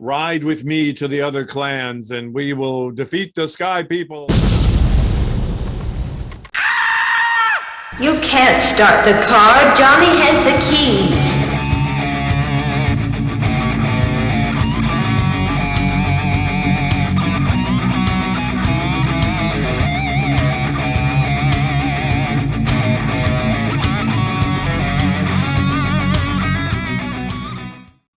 ride with me to the other clans and we will defeat the sky people. You can't start the car. Johnny has the keys.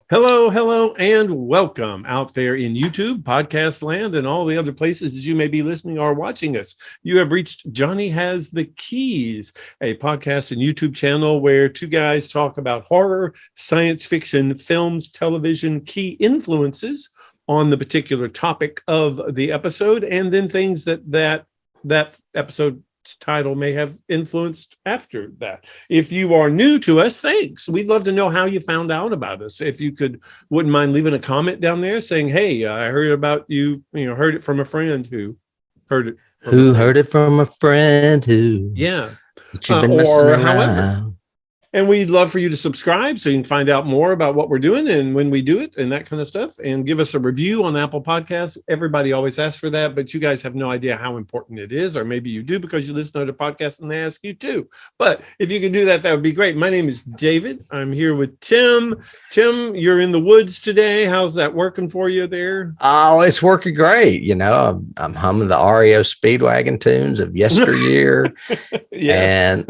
Hello, and welcome out there in YouTube, podcast land, and all the other places you may be listening or watching us. You have reached Johnny Has the Keys, a podcast and YouTube channel where two guys talk about horror, science fiction, films, television, key influences on the particular topic of the episode, and then things that episode title may have influenced after that. If you are new to us, thanks. We'd love to know how you found out about us. If you wouldn't mind leaving a comment down there saying, hey, I heard about you, heard it from a friend who heard it. Heard it from a friend who. Yeah. You've been messing around. However. And we'd love for you to subscribe so you can find out more about what we're doing and when we do it and that kind of stuff. And give us a review on Apple Podcasts. Everybody always asks for that, but you guys have no idea how important it is. Or maybe you do because you listen to the podcast and they ask you too. But if you can do that, that would be great. My name is David. I'm here with Tim. Tim, you're in the woods today. How's that working for you there? Oh, it's working great. I'm humming the REO Speedwagon tunes of yesteryear. Yeah. And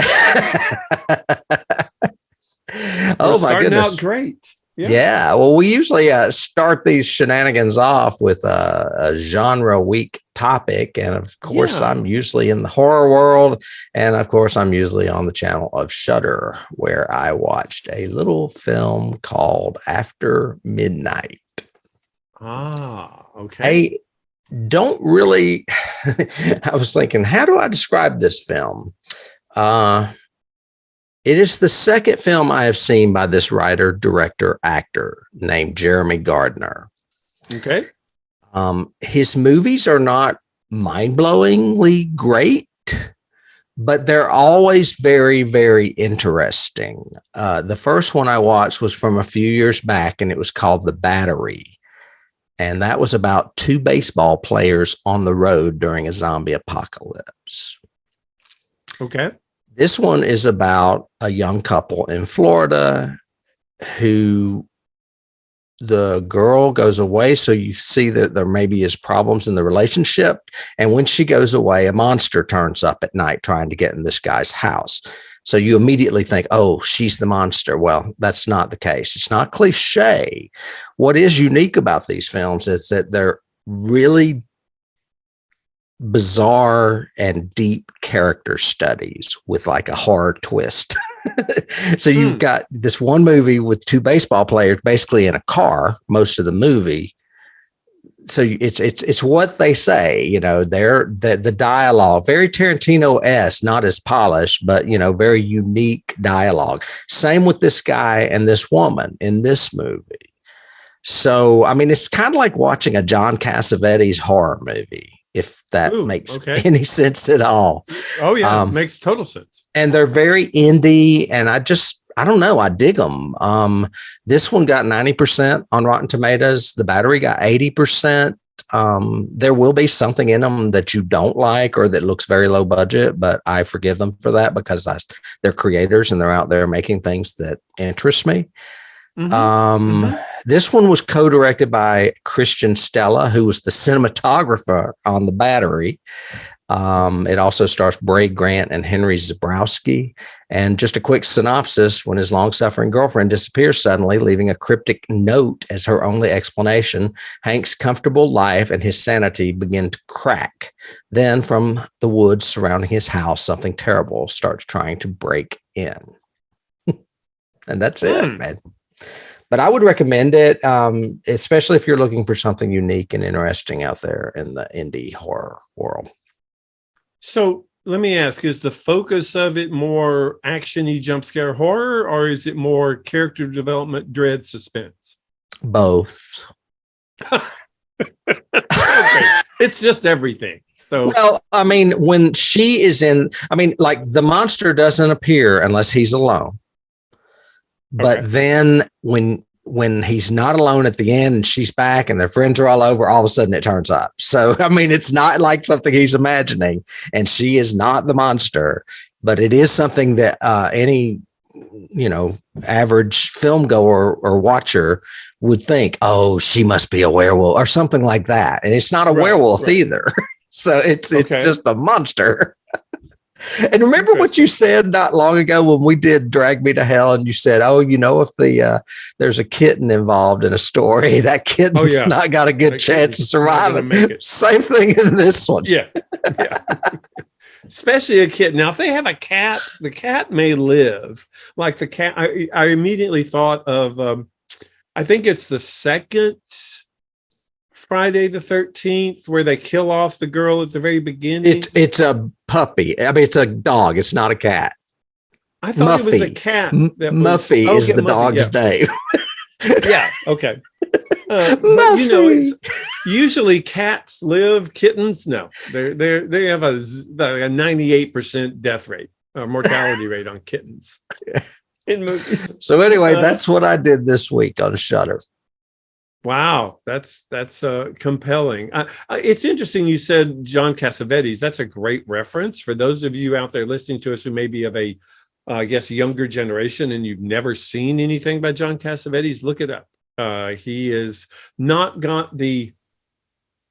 oh my goodness, out great. Yeah. Well, we usually start these shenanigans off with a genre week topic, and of course I'm usually in the horror world, and of course I'm usually on the channel of Shudder, where I watched a little film called After Midnight. Okay. I don't really I was thinking, how do I describe this film? It is the second film I have seen by this writer, director, actor named Jeremy Gardner. Okay. His movies are not mind-blowingly great, but they're always very, very interesting. The first one I watched was from a few years back, and it was called The Battery. And that was about two baseball players on the road during a zombie apocalypse. Okay. This one is about a young couple in Florida who the girl goes away. So you see that there maybe is problems in the relationship. And when she goes away, a monster turns up at night trying to get in this guy's house. So you immediately think, oh, she's the monster. Well, that's not the case. It's not cliche. What is unique about these films is that they're really bizarre and deep character studies with like a horror twist. So you've got this one movie with two baseball players basically in a car most of the movie. So it's what they say, they're the dialogue, very Tarantino-esque, not as polished, but very unique dialogue. Same with this guy and this woman in this movie. So I mean, it's kind of like watching a John Cassavetes horror movie, if that makes any sense at all. Oh, yeah. Makes total sense. And they're very indie, and I don't know. I dig them. This one got 90% on Rotten Tomatoes. The Battery got 80%. There will be something in them that you don't like or that looks very low budget, but I forgive them for that because they're creators and they're out there making things that interest me. This one was co-directed by Christian Stella, who was the cinematographer on The Battery. It also stars Bray Grant and Henry Zabrowski. And just a quick synopsis: when his long-suffering girlfriend disappears suddenly, leaving a cryptic note as her only explanation, Hank's comfortable life and his sanity begin to crack. Then from the woods surrounding his house, something terrible starts trying to break in. And that's it, man. But I would recommend it, especially if you're looking for something unique and interesting out there in the indie horror world. So let me ask, is the focus of it more action-y jump scare horror, or is it more character development, dread, suspense? Both. Okay. It's just everything. So, well, I mean, when she is like the monster doesn't appear unless he's alone. But then when when he's not alone at the end and she's back and their friends are all over, all of a sudden it turns up. So, I mean, it's not like something he's imagining, and she is not the monster, but it is something that any, average film goer or watcher would think, oh, she must be a werewolf or something like that. And it's not a werewolf either. So it's just a monster. And remember what you said not long ago when we did Drag Me to Hell, and you said, oh, if there's a kitten involved in a story, that kitten's not got a good chance of surviving. Same thing in this one. Yeah. Especially a kitten. Now, if they have a cat, the cat may live. Like the cat, I immediately thought of, I think it's the second Friday the 13th where they kill off the girl at the very beginning. It's a puppy. I mean, it's a dog. It's not a cat. I thought it was a cat. Muffy is the dog's name. Yeah. Okay. But usually cats live. Kittens, no. They have a 98% death rate, mortality rate on kittens in movies. So anyway, that's what I did this week on Shudder. Wow, that's compelling. It's interesting you said John Cassavetes. That's a great reference for those of you out there listening to us who may be of a, younger generation and you've never seen anything by John Cassavetes. Look it up. He is not got the,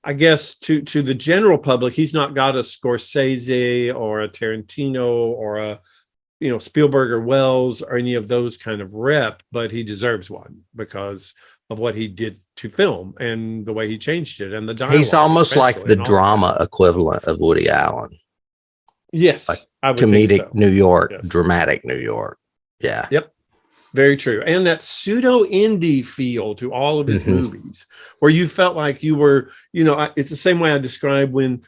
I guess, to the general public, he's not got a Scorsese or a Tarantino or a Spielberg or Wells or any of those kind of rep, but he deserves one because of what he did to film and the way he changed it and the dialogue. He's almost like the drama equivalent of Woody Allen. Yes. Like I would comedic think so. New York, yes. Dramatic New York. Yeah. Yep. Very true. And that pseudo indie feel to all of his movies where you felt like you were, it's the same way I describe when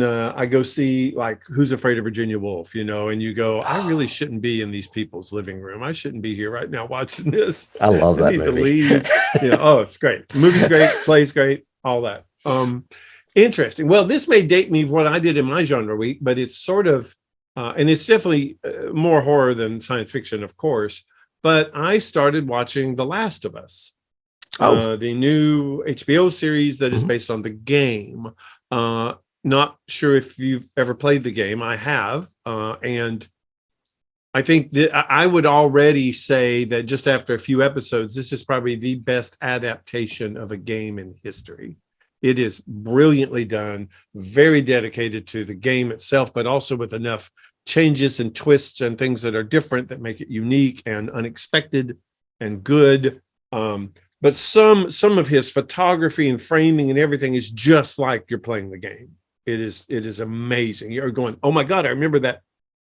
I go see like Who's Afraid of Virginia Woolf, and you go, I really shouldn't be in these people's living room. I shouldn't be here right now watching this. I love that movie. To leave. It's great. The movie's great, play's great, all that. Interesting. Well, this may date me of what I did in my genre week, but it's sort of, and it's definitely more horror than science fiction, of course. But I started watching The Last of Us, the new HBO series that is based on the game. Not sure if you've ever played the game. I have. And I think that I would already say that just after a few episodes, this is probably the best adaptation of a game in history. It is brilliantly done, very dedicated to the game itself, but also with enough changes and twists and things that are different that make it unique and unexpected and good. But some of his photography and framing and everything is just like you're playing the game. It is amazing. You're going, oh my God, I remember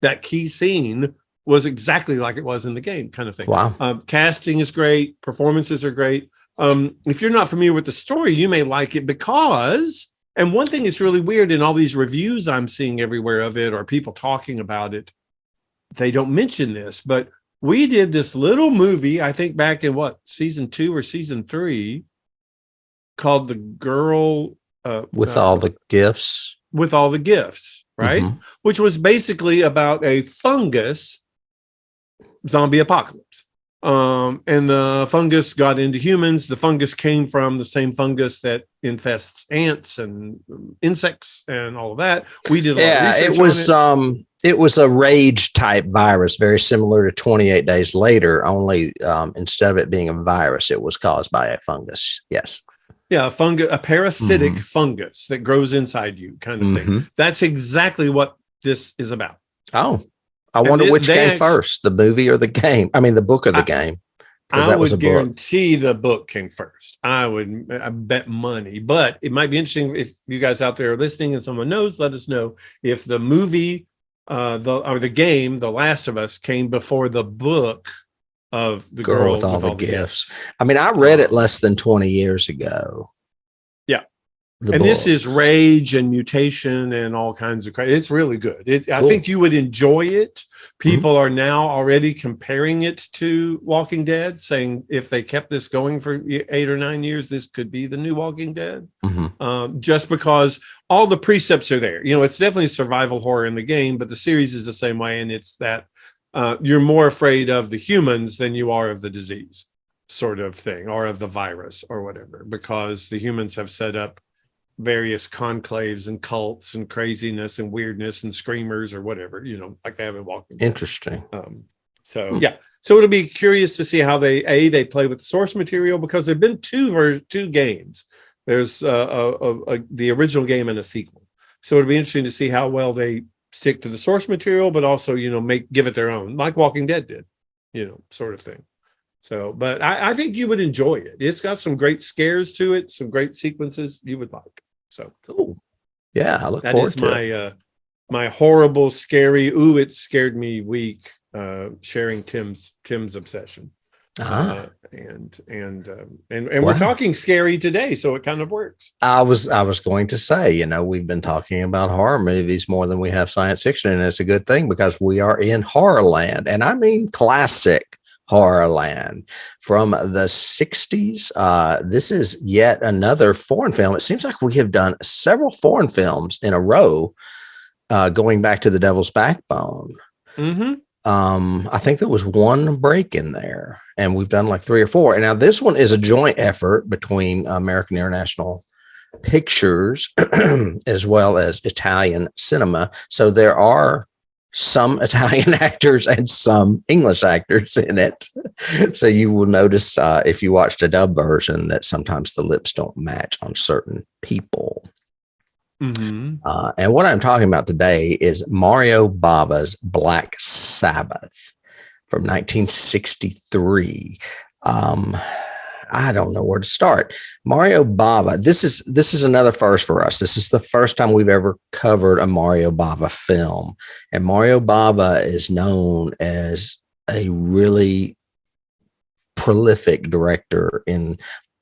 that key scene was exactly like it was in the game, kind of thing. Wow. Casting is great. Performances are great. If you're not familiar with the story, you may like it because, and one thing is really weird in all these reviews I'm seeing everywhere of it or people talking about it, they don't mention this, but we did this little movie, I think back in season 2 or season 3 called The Girl with all the gifts. With all the gifts, right? Which was basically about a fungus zombie apocalypse. And the fungus got into humans. The fungus came from the same fungus that infests ants and insects and all of that. We did a lot of research on it. It was a rage type virus, very similar to 28 Days Later, only instead of it being a virus, it was caused by a fungus. Yes. Yeah, a parasitic fungus that grows inside you, kind of thing. That's exactly what this is about. Oh, I wonder which came first, the movie or the game. I mean, the book or the game. I would guarantee the book came first. I bet money, but it might be interesting if you guys out there are listening and someone knows, let us know if the movie or the game, The Last of Us, came before the book of the girl with all the gifts. I mean, I read it less than 20 years ago. Yeah. And this is rage and mutation and all kinds of crazy. It's really good. Cool. I think you would enjoy it. People are now already comparing it to Walking Dead, saying if they kept this going for 8 or 9 years, this could be the new Walking Dead. Just because all the precepts are there. It's definitely survival horror in the game, but the series is the same way. And it's that you're more afraid of the humans than you are of the disease. sort of thing, or of the virus or whatever, because the humans have set up various conclaves and cults and craziness and weirdness and screamers or whatever, like they have in Walking Dead. Interesting. So it'll be curious to see how they play with the source material, because there've been two games. There's the original game and a sequel. So it'll be interesting to see how well they stick to the source material, but also give it their own, like Walking Dead did, sort of thing. So, but I think you would enjoy it. It's got some great scares to it, some great sequences you would like. So cool. Yeah, I look that forward is to it. my horrible, scary, it scared me week, sharing Tim's obsession. And we're talking scary today, so it kind of works. I was going to say, we've been talking about horror movies more than we have science fiction, and it's a good thing because we are in horror land, and I mean classic horror land from the 60s. This is yet another foreign film. It seems like we have done several foreign films in a row, going back to The Devil's Backbone. Mm-hmm. I think there was one break in there, and we've done like 3 or 4. And now this one is a joint effort between American International Pictures as well as Italian Cinema. So there are some Italian actors and some English actors in it. So you will notice if you watched a dub version that sometimes the lips don't match on certain people. Mm-hmm. And what I'm talking about today is Mario Bava's Black Sabbath from 1963. I don't know where to start. Mario Bava. This is another first for us. This is the first time we've ever covered a Mario Bava film, and Mario Bava is known as a really prolific director in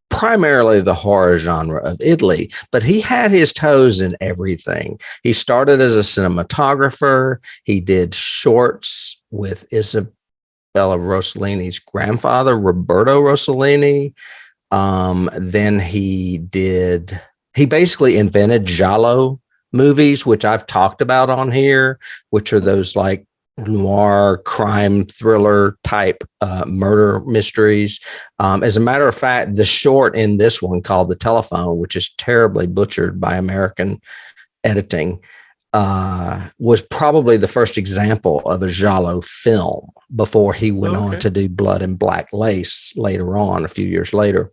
primarily the horror genre of Italy, but he had his toes in everything. He started as a cinematographer. He did shorts with Isabella Rossellini's grandfather, Roberto Rossellini. Then he basically invented giallo movies, which I've talked about on here, which are those like noir crime thriller type murder mysteries. As a matter of fact, the short in this one called The Telephone, which is terribly butchered by American editing, was probably the first example of a giallo film before he went on to do Blood and Black Lace later on, a few years later.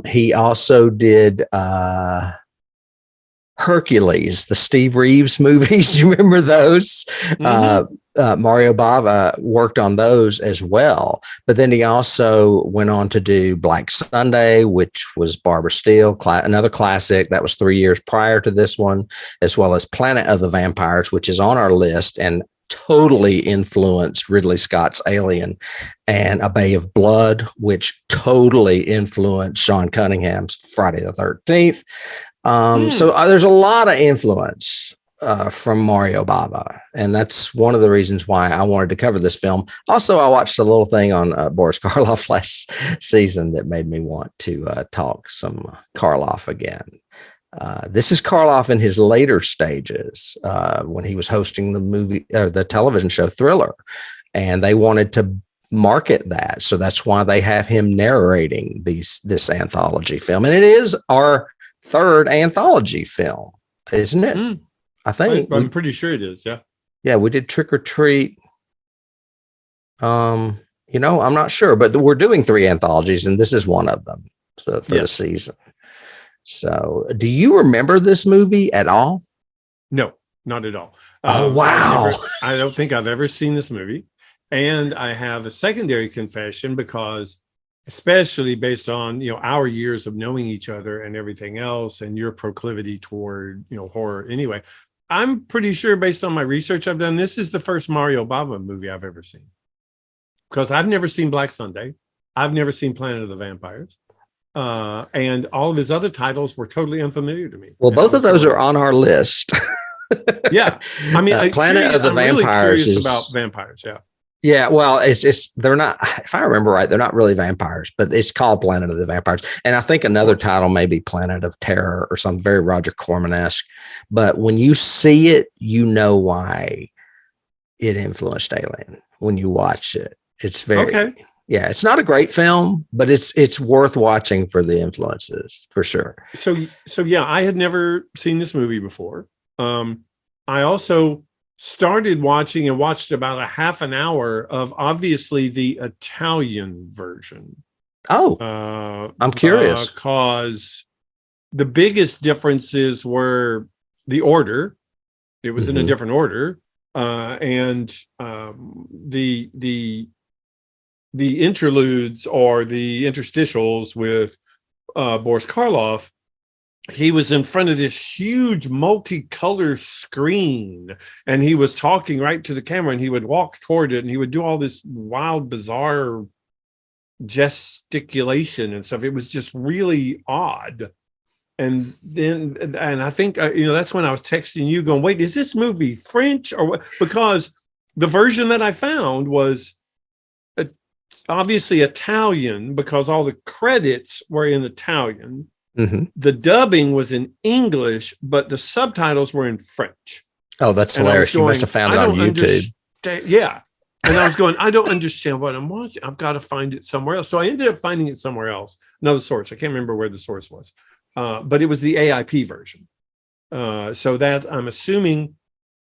He also did Hercules, the Steve Reeves movies. You remember those? Mm-hmm. Mario Bava worked on those as well. But then he also went on to do Black Sunday, which was Barbara Steele, another classic. That was 3 years prior to this one, as well as Planet of the Vampires, which is on our list and totally influenced Ridley Scott's Alien, and A Bay of Blood, which totally influenced Sean Cunningham's Friday the 13th. So there's a lot of influence from Mario Bava, and that's one of the reasons why I wanted to cover this film. Also, I watched a little thing on Boris Karloff last season that made me want to talk some Karloff again. This is Karloff in his later stages when he was hosting the television show Thriller, and they wanted to market that, so that's why they have him narrating this anthology film, and it is our third anthology film, isn't it? I think I'm pretty sure it is. Yeah, we did Trick or Treat. I'm not sure, but we're doing 3 anthologies, and this is one of them for the season. So, do you remember this movie at all? No, not at all. Oh, wow. I don't think I've ever seen this movie. And I have a secondary confession, because especially based on, our years of knowing each other and everything else, and your proclivity toward, horror anyway, I'm pretty sure based on my research I've done, this is the first Mario Bava movie I've ever seen, because I've never seen Black Sunday. I've never seen Planet of the Vampires. And all of his other titles were totally unfamiliar to me. Well, both of those are on our list. Yeah. I mean, Planet of the Vampires is about vampires. Yeah. Yeah, well, they're not, if I remember right, they're not really vampires, but it's called Planet of the Vampires. And I think another title may be Planet of Terror or some very Roger Corman-esque. But when you see it, you know why it influenced Alien when you watch it. It's very, Yeah, it's not a great film, but it's worth watching for the influences for sure. So yeah, I had never seen this movie before. I also started watching and watched about a half an hour of obviously the Italian version. Oh, I'm curious. Because the biggest differences were the order. It was in a different order, and the interludes or the interstitials with Boris Karloff. He was in front of this huge multicolor screen, and he was talking right to the camera, and he would walk toward it, and he would do all this wild, bizarre gesticulation and stuff. It was just really odd. And I think that's when I was texting you going, wait, is this movie French or what? Because the version that I found was obviously Italian because all the credits were in Italian. The dubbing was in English, but the subtitles were in French. Oh, that's hilarious. You must have found it on YouTube. Yeah. And I was going, I don't understand what I'm watching. I've got to find it somewhere else. So I ended up finding it somewhere else. Another source. I can't remember where the source was. But it was the AIP version. So that I'm assuming,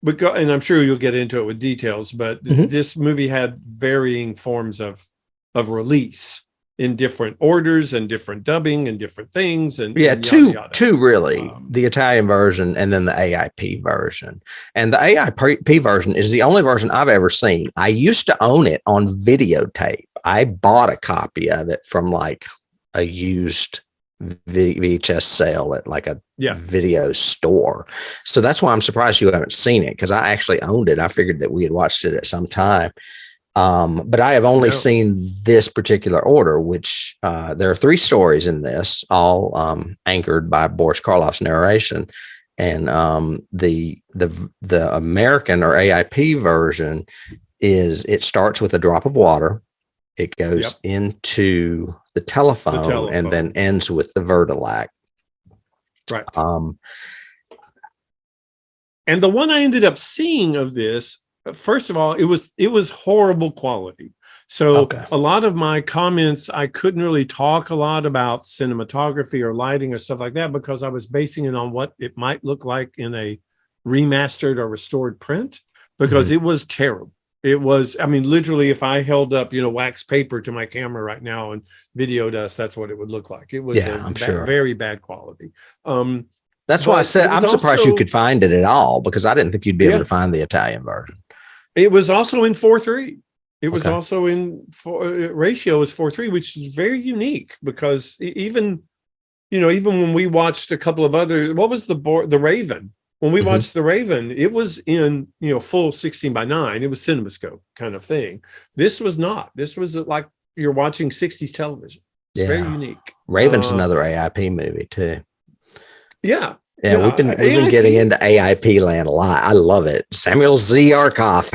and I'm sure you'll get into it with details, but this movie had varying forms of release in different orders and different dubbing and different things. And two really, the Italian version and then the AIP version. And the AIP version is the only version I've ever seen. I used to own it on videotape. I bought a copy of it from like a used VHS sale at like a video store. So that's why I'm surprised you haven't seen it, because I actually owned it. I figured that we had watched it at some time. But I have only seen this particular order, which there are 3 stories in this, all anchored by Boris Karloff's narration. And the American or AIP version it starts with a drop of water. It goes into the telephone and then ends with the Wurdalak. Right. And the one I ended up seeing of this, first of all, it was horrible quality. So a lot of my comments, I couldn't really talk a lot about cinematography or lighting or stuff like that because I was basing it on what it might look like in a remastered or restored print, because it was terrible. It was, I mean, literally, if I held up, wax paper to my camera right now and videoed us, that's what it would look like. It was very bad quality. That's why I said I'm surprised you could find it at all, because I didn't think you'd be able to find the Italian version. It was also in 4:3. It was also in ratio is 4:3, which is very unique because even when we watched a couple of other, what was the Raven? When we watched The Raven, it was in, full 16:9. It was CinemaScope kind of thing. This was not. This was like you're watching 60s television. Yeah. Very unique. Raven's another AIP movie too. Yeah. Yeah, we've been getting into AIP land a lot. I love it. Samuel Z. Arkoff.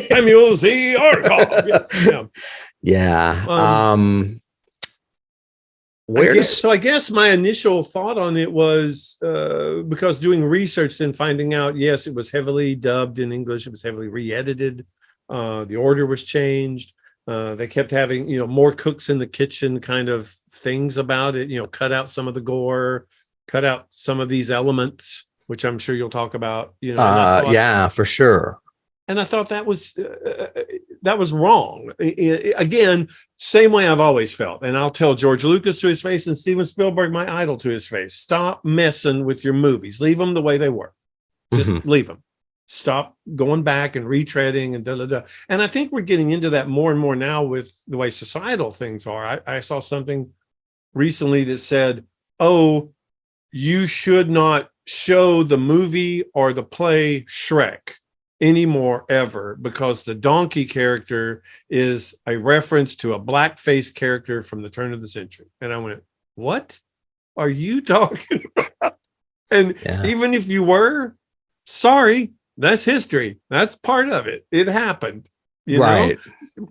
Samuel Z. Arkoff. Yeah. I guess my initial thought on it was because doing research and finding out, yes, it was heavily dubbed in English. It was heavily re-edited. The order was changed. They kept having, more cooks in the kitchen kind of things about it, cut out some of the gore, cut out some of these elements, which I'm sure you'll talk about, for sure. And I thought that was wrong. Again, same way I've always felt. And I'll tell George Lucas to his face and Steven Spielberg, my idol, to his face, stop messing with your movies. Leave them the way they were. Just leave them. Stop going back and retreading and da-da-da. And I think we're getting into that more and more now with the way societal things are. I saw something recently that said, you should not show the movie or the play Shrek anymore ever, because the donkey character is a reference to a blackface character from the turn of the century. And I went, what are you talking about? And even if you were, sorry, that's history. That's part of it. It happened. You know?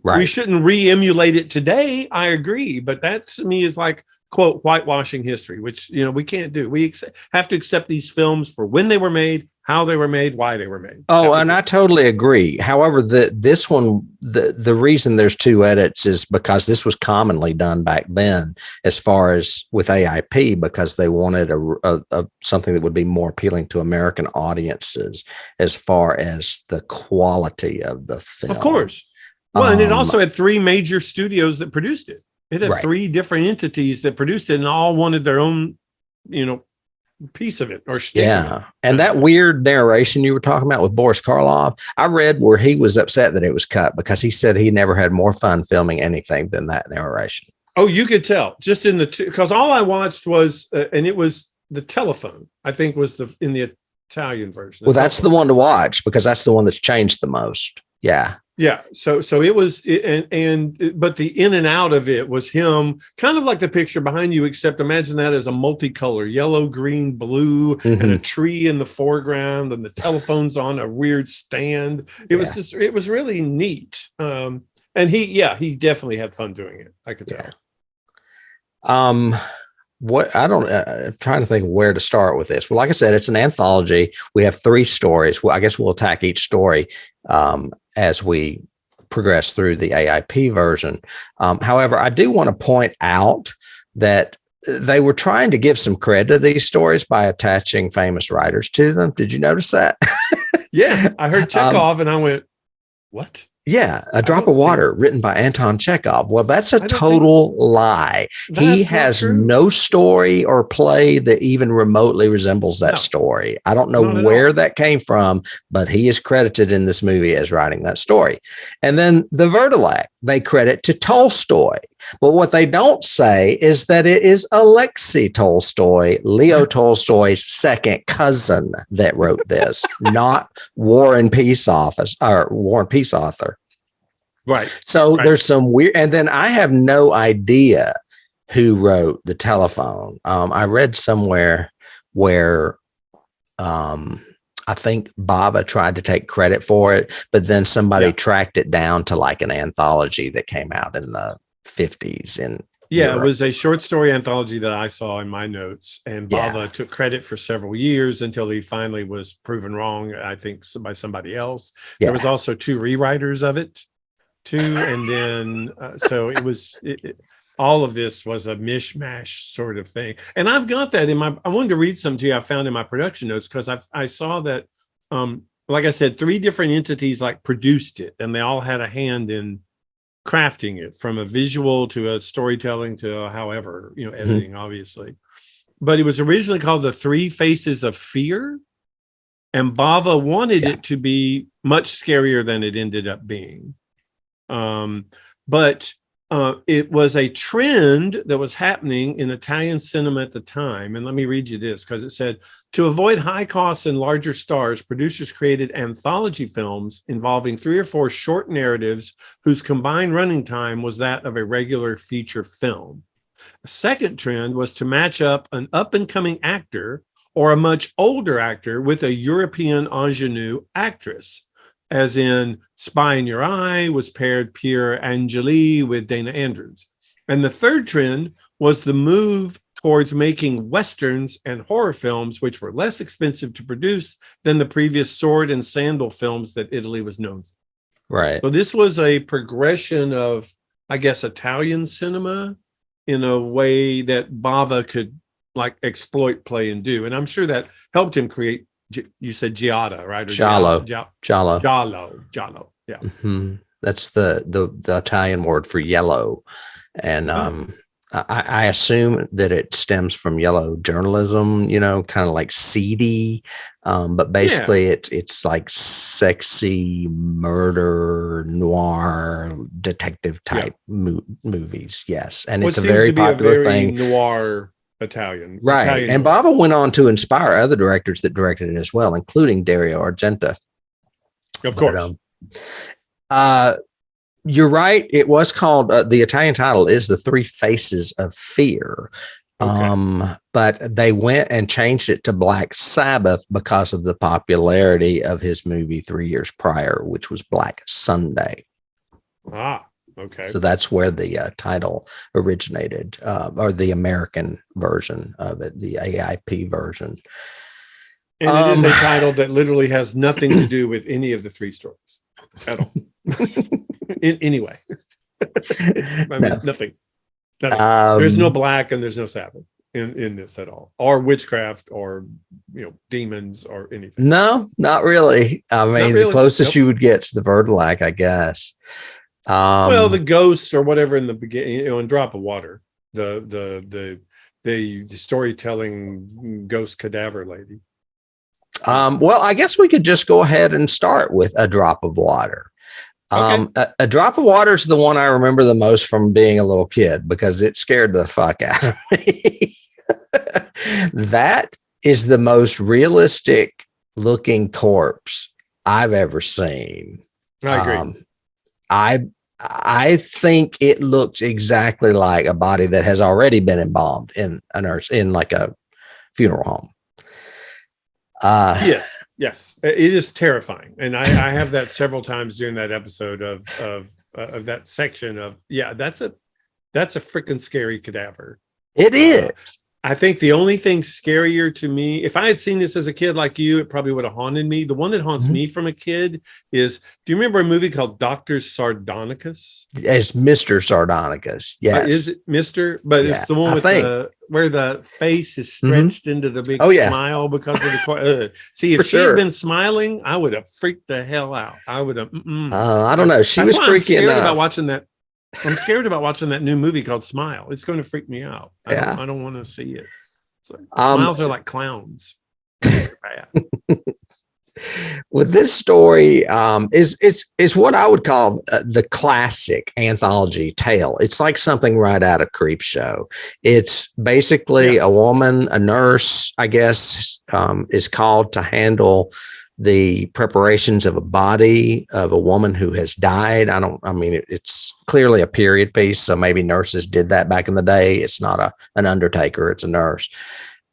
Right. We shouldn't re-emulate it today. I agree. But that to me is like, quote, whitewashing history, which, we can't do. We have to accept these films for when they were made, how they were made, why they were made. Oh, and I totally agree. However, this one, the reason there's two edits is because this was commonly done back then, as far as with AIP, because they wanted a something that would be more appealing to American audiences as far as the quality of the film. Of course. Well, and it also had three major studios that produced it. It had three different entities that produced it, and all wanted their own, piece of it or and that weird narration you were talking about with Boris Karloff, I read where he was upset that it was cut because he said he never had more fun filming anything than that narration. Oh, you could tell just in because all I watched was and it was the telephone, I think, was in the Italian version. Well, that's the one to watch because that's the one that's changed the most. Yeah. So it was, but the in and out of it was him, kind of like the picture behind you, except imagine that as a multicolor, yellow, green, blue, and a tree in the foreground, and the telephone's on a weird stand. It was really neat. And he definitely had fun doing it. I could tell. I'm trying to think where to start with this. Well, like I said, it's an anthology. We have 3 stories. Well, I guess we'll attack each story as we progress through the AIP version. However, I do want to point out that they were trying to give some credit to these stories by attaching famous writers to them. Did you notice that? Yeah, I heard Chekhov and I went, what? Yeah, A Drop of Water, written by Anton Chekhov. Well, that's a total lie. He has no story or play that even remotely resembles that story. I don't know where that came from, but he is credited in this movie as writing that story. And then the Wurdalak, they credit to Tolstoy. But what they don't say is that it is Alexei Tolstoy, Leo Tolstoy's second cousin, that wrote this, not War and Peace author. Right. So there's some weird, and then I have no idea who wrote the telephone. I read somewhere where I think Bava tried to take credit for it, but then somebody tracked it down to like an anthology that came out in the 50s in Europe. It was a short story anthology that I saw in my notes, and Bava took credit for several years until he finally was proven wrong, I think, by somebody else. There was also 2 rewriters of it too, and then so it was all of this was a mishmash sort of thing. And I've got that in I wanted to read some to you I found in my production notes, because I saw that like I said, 3 different entities like produced it, and they all had a hand in crafting it, from a visual to a storytelling to however, editing, obviously. But it was originally called The 3 Faces of Fear, and Bava wanted it to be much scarier than it ended up being. But it was a trend that was happening in Italian cinema at the time. And let me read you this, because it said, to avoid high costs and larger stars, producers created anthology films involving 3 or 4 short narratives whose combined running time was that of a regular feature film. A second trend was to match up an up-and-coming actor or a much older actor with a European ingenue actress. As in Spy in Your Eye was paired Pierre Angeli with Dana Andrews. And the third trend was the move towards making Westerns and horror films, which were less expensive to produce than the previous sword and sandal films that Italy was known for. Right. So this was a progression of, I guess, Italian cinema in a way that Bava could like exploit, play, and do. And I'm sure that helped him create. You said Giada, right? Or Giallo. Yeah. Mm-hmm. That's the Italian word for yellow. And I assume that it stems from yellow journalism, kind of like seedy. But basically it's like sexy murder, noir, detective type movies. Yes. And it's a very popular thing. Noir Italian. Right. Italian and Bava went on to inspire other directors that directed it as well, including Dario Argento. Of course. You're right. It was called, the Italian title is The 3 Faces of Fear. Okay. But they went and changed it to Black Sabbath because of the popularity of his movie 3 years prior, which was Black Sunday. Okay. So that's where the title originated, or the American version of it, the AIP version. And it is a title that literally has nothing to do with any of the three stories at all. In any way. Nothing. There's no black and there's no Sabbath in this at all, or witchcraft, or demons, or anything. No, not really. I mean, the closest you would get to the Wurdalak, I guess. Well, the ghosts or whatever in the beginning, in Drop of Water, the storytelling ghost cadaver lady. Well, I guess we could just go ahead and start with A Drop of Water. Okay. A Drop of Water is the one I remember the most from being a little kid because it scared the fuck out of me. That is the most realistic looking corpse I've ever seen. I agree. I think it looks exactly like a body that has already been embalmed in a nurse in like a funeral home. Yes, it is terrifying, and I have that several times during that episode of that section of that's a freaking scary cadaver. It is. I think the only thing scarier to me, if I had seen this as a kid like you, it probably would have haunted me. The one that haunts me from a kid is, do you remember a movie called Dr. Sardonicus? It's Mr. Sardonicus. Yes. Is it Mr.? But it's the one with where the face is stretched into the big smile because of the see, if she had been smiling, I would have freaked the hell out. I would have. I don't know. She was freaking out about watching that. I'm scared about watching that new movie called Smile. It's going to freak me out. I don't want to see it. Smiles are like clowns. With this story, is what I would call the classic anthology tale. It's like something right out of Creepshow. It's basically a woman, a nurse, I guess, is called to handle the preparations of a body of a woman who has died. It's clearly a period piece. So maybe nurses did that back in the day. It's not an undertaker, it's a nurse.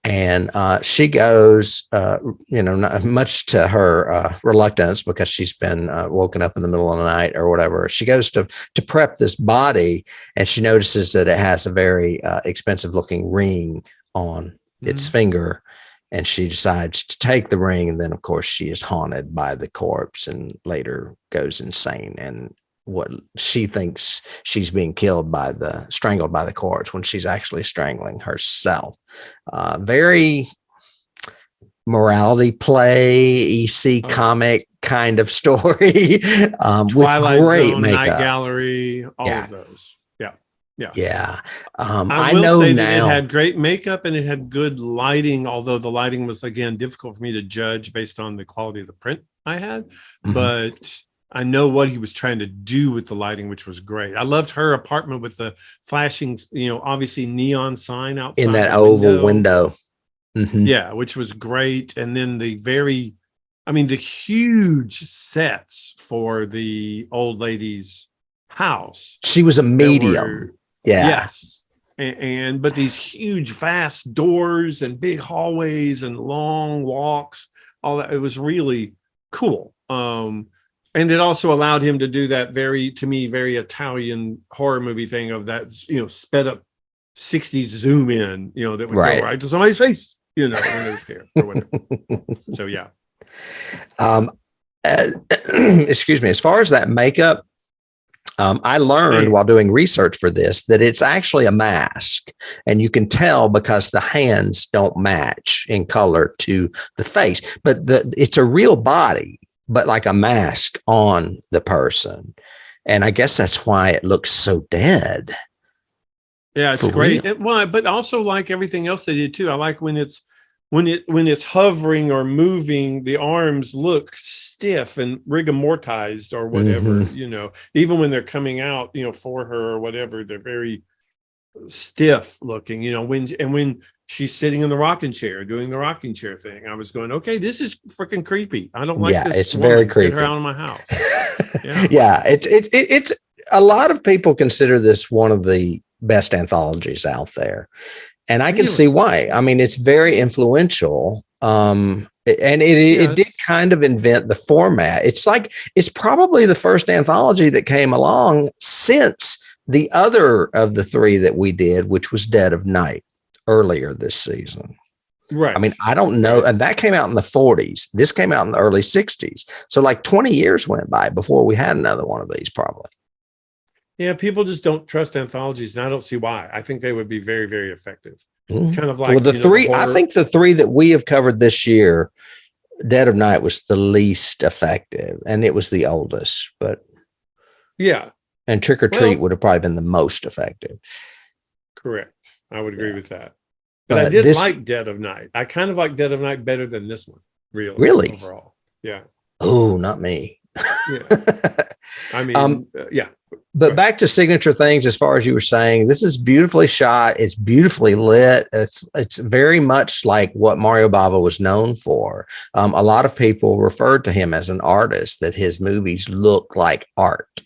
And she goes, not much to her reluctance because she's been woken up in the middle of the night or whatever. She goes to prep this body, and she notices that it has a very expensive looking ring on its finger. And she decides to take the ring. And then, of course, she is haunted by the corpse and later goes insane. And what she thinks she's being strangled by the corpse when she's actually strangling herself. Very morality play, EC comic kind of story. Twilight with great Zone, makeup. Night Gallery, all of those. Yeah. I will say that it had great makeup and it had good lighting, although the lighting was, again, difficult for me to judge based on the quality of the print I had. But I know what he was trying to do with the lighting, which was great. I loved her apartment with the flashing, obviously neon sign outside in that oval window. Yeah, which was great. And then the huge sets for the old lady's house. She was a medium. Yes. But these huge, vast doors and big hallways and long walks, all that, it was really cool. And it also allowed him to do that very Italian horror movie thing of that, sped up 60s zoom in, that would go right to somebody's face, when they're scared or whatever. So, yeah. Excuse me. As far as that makeup, I learned while doing research for this that it's actually a mask, and you can tell because the hands don't match in color to the face, but it's a real body, but like a mask on the person. And I guess that's why it looks so dead. Yeah, it's great. But also like everything else they did too. I like when it's hovering or moving, the arms look stiff and rigamortized or whatever, even when they're coming out, for her or whatever, they're very stiff looking, when she's sitting in the rocking chair doing the rocking chair thing, I was going, okay, this is freaking creepy. I don't like this. It's very creepy. Get her out of my house. It's a lot of people consider this one of the best anthologies out there. And I can see why. I mean, it's very influential. And it did kind of invent the format. It's probably the first anthology that came along since the other of the three that we did, which was Dead of Night earlier this season. Right. I mean, I don't know. And that came out in the 40s. This came out in the early 60s. So like 20 years went by before we had another one of these, probably. Yeah, people just don't trust anthologies, and I don't see why. I think they would be very, very effective. It's Mm-hmm. kind of like, Well, the three, I horror. think the three that we have covered this year, Dead of Night was the least effective, and it was the oldest, but Yeah. and Trick or Treat would have probably been the most effective. Correct. I would agree with that. But I But did like Dead of Night. I kind of like Dead of Night better than this one, really overall. Yeah. Oh, not me. Yeah. I mean, yeah. But back to signature things, as far as you were saying, this is beautifully shot. It's beautifully lit. It's very much like what Mario Bava was known for. A lot of people referred to him as an artist, that his movies look like art.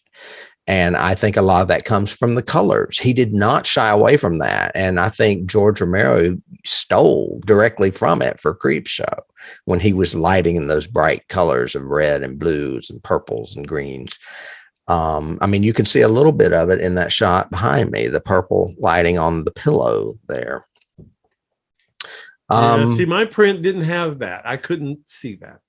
And I think a lot of that comes from the colors. He did not shy away from that. And I think George Romero stole directly from it for Creepshow when he was lighting in those bright colors of red and blues and purples and greens. I mean, you can see a little bit of it in that shot behind me, the purple lighting on the pillow there. Yeah, see, my print didn't have that. I couldn't see that.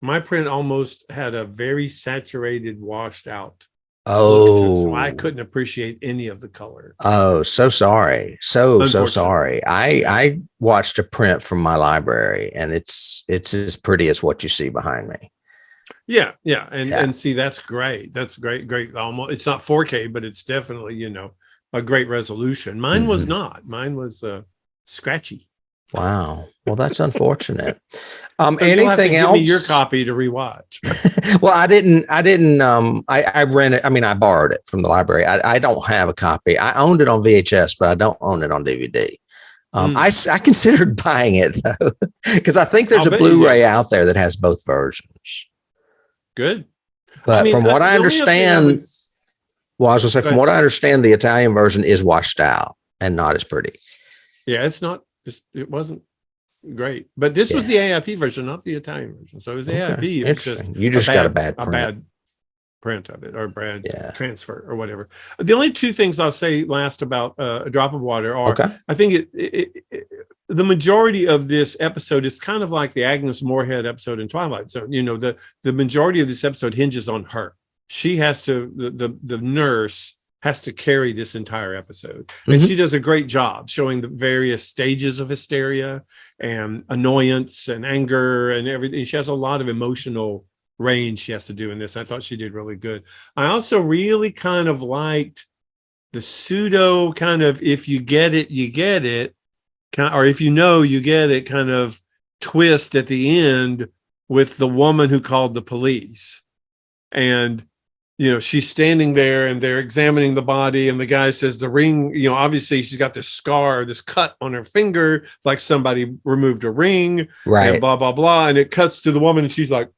My print almost had a very saturated, washed out look to it, so I couldn't appreciate any of the color. Oh, so sorry. So sorry. I watched a print from my library, and it's as pretty as what you see behind me. Yeah. And see, that's great. That's great. Almost, it's not 4K, but it's definitely, a great resolution. Mine was not. Mine was scratchy. Wow. Well, that's unfortunate. So anything else? Give me your copy to rewatch. Well, I didn't, I rented, I borrowed it from the library. I don't have a copy. I owned it on VHS, but I don't own it on DVD. I considered buying it though, because I think there's a Blu-ray out there that has both versions. Good. But from what I understand, from what I understand, the Italian version is washed out and not as pretty. Yeah, it wasn't great, but this was the AIP version, not the Italian version. So it was the AIP. It was just you just got a bad print of it, or bad transfer or whatever. The only two things I'll say last about A Drop of Water are, I think the majority of this episode is kind of like the Agnes Moorehead episode in Twilight Zone. The majority of this episode hinges on her. She has to, the nurse has to carry this entire episode. And she does a great job showing the various stages of hysteria and annoyance and anger and everything. She has a lot of emotional range she has to do in this. I thought she did really good. I also really kind of liked the pseudo kind of, if you get it, you get it, or if you get it kind of twist at the end with the woman who called the police. And she's standing there and they're examining the body, and the guy says the ring, obviously she's got this scar, this cut on her finger, like somebody removed a ring, right? And blah, blah, blah. And it cuts to the woman and she's like,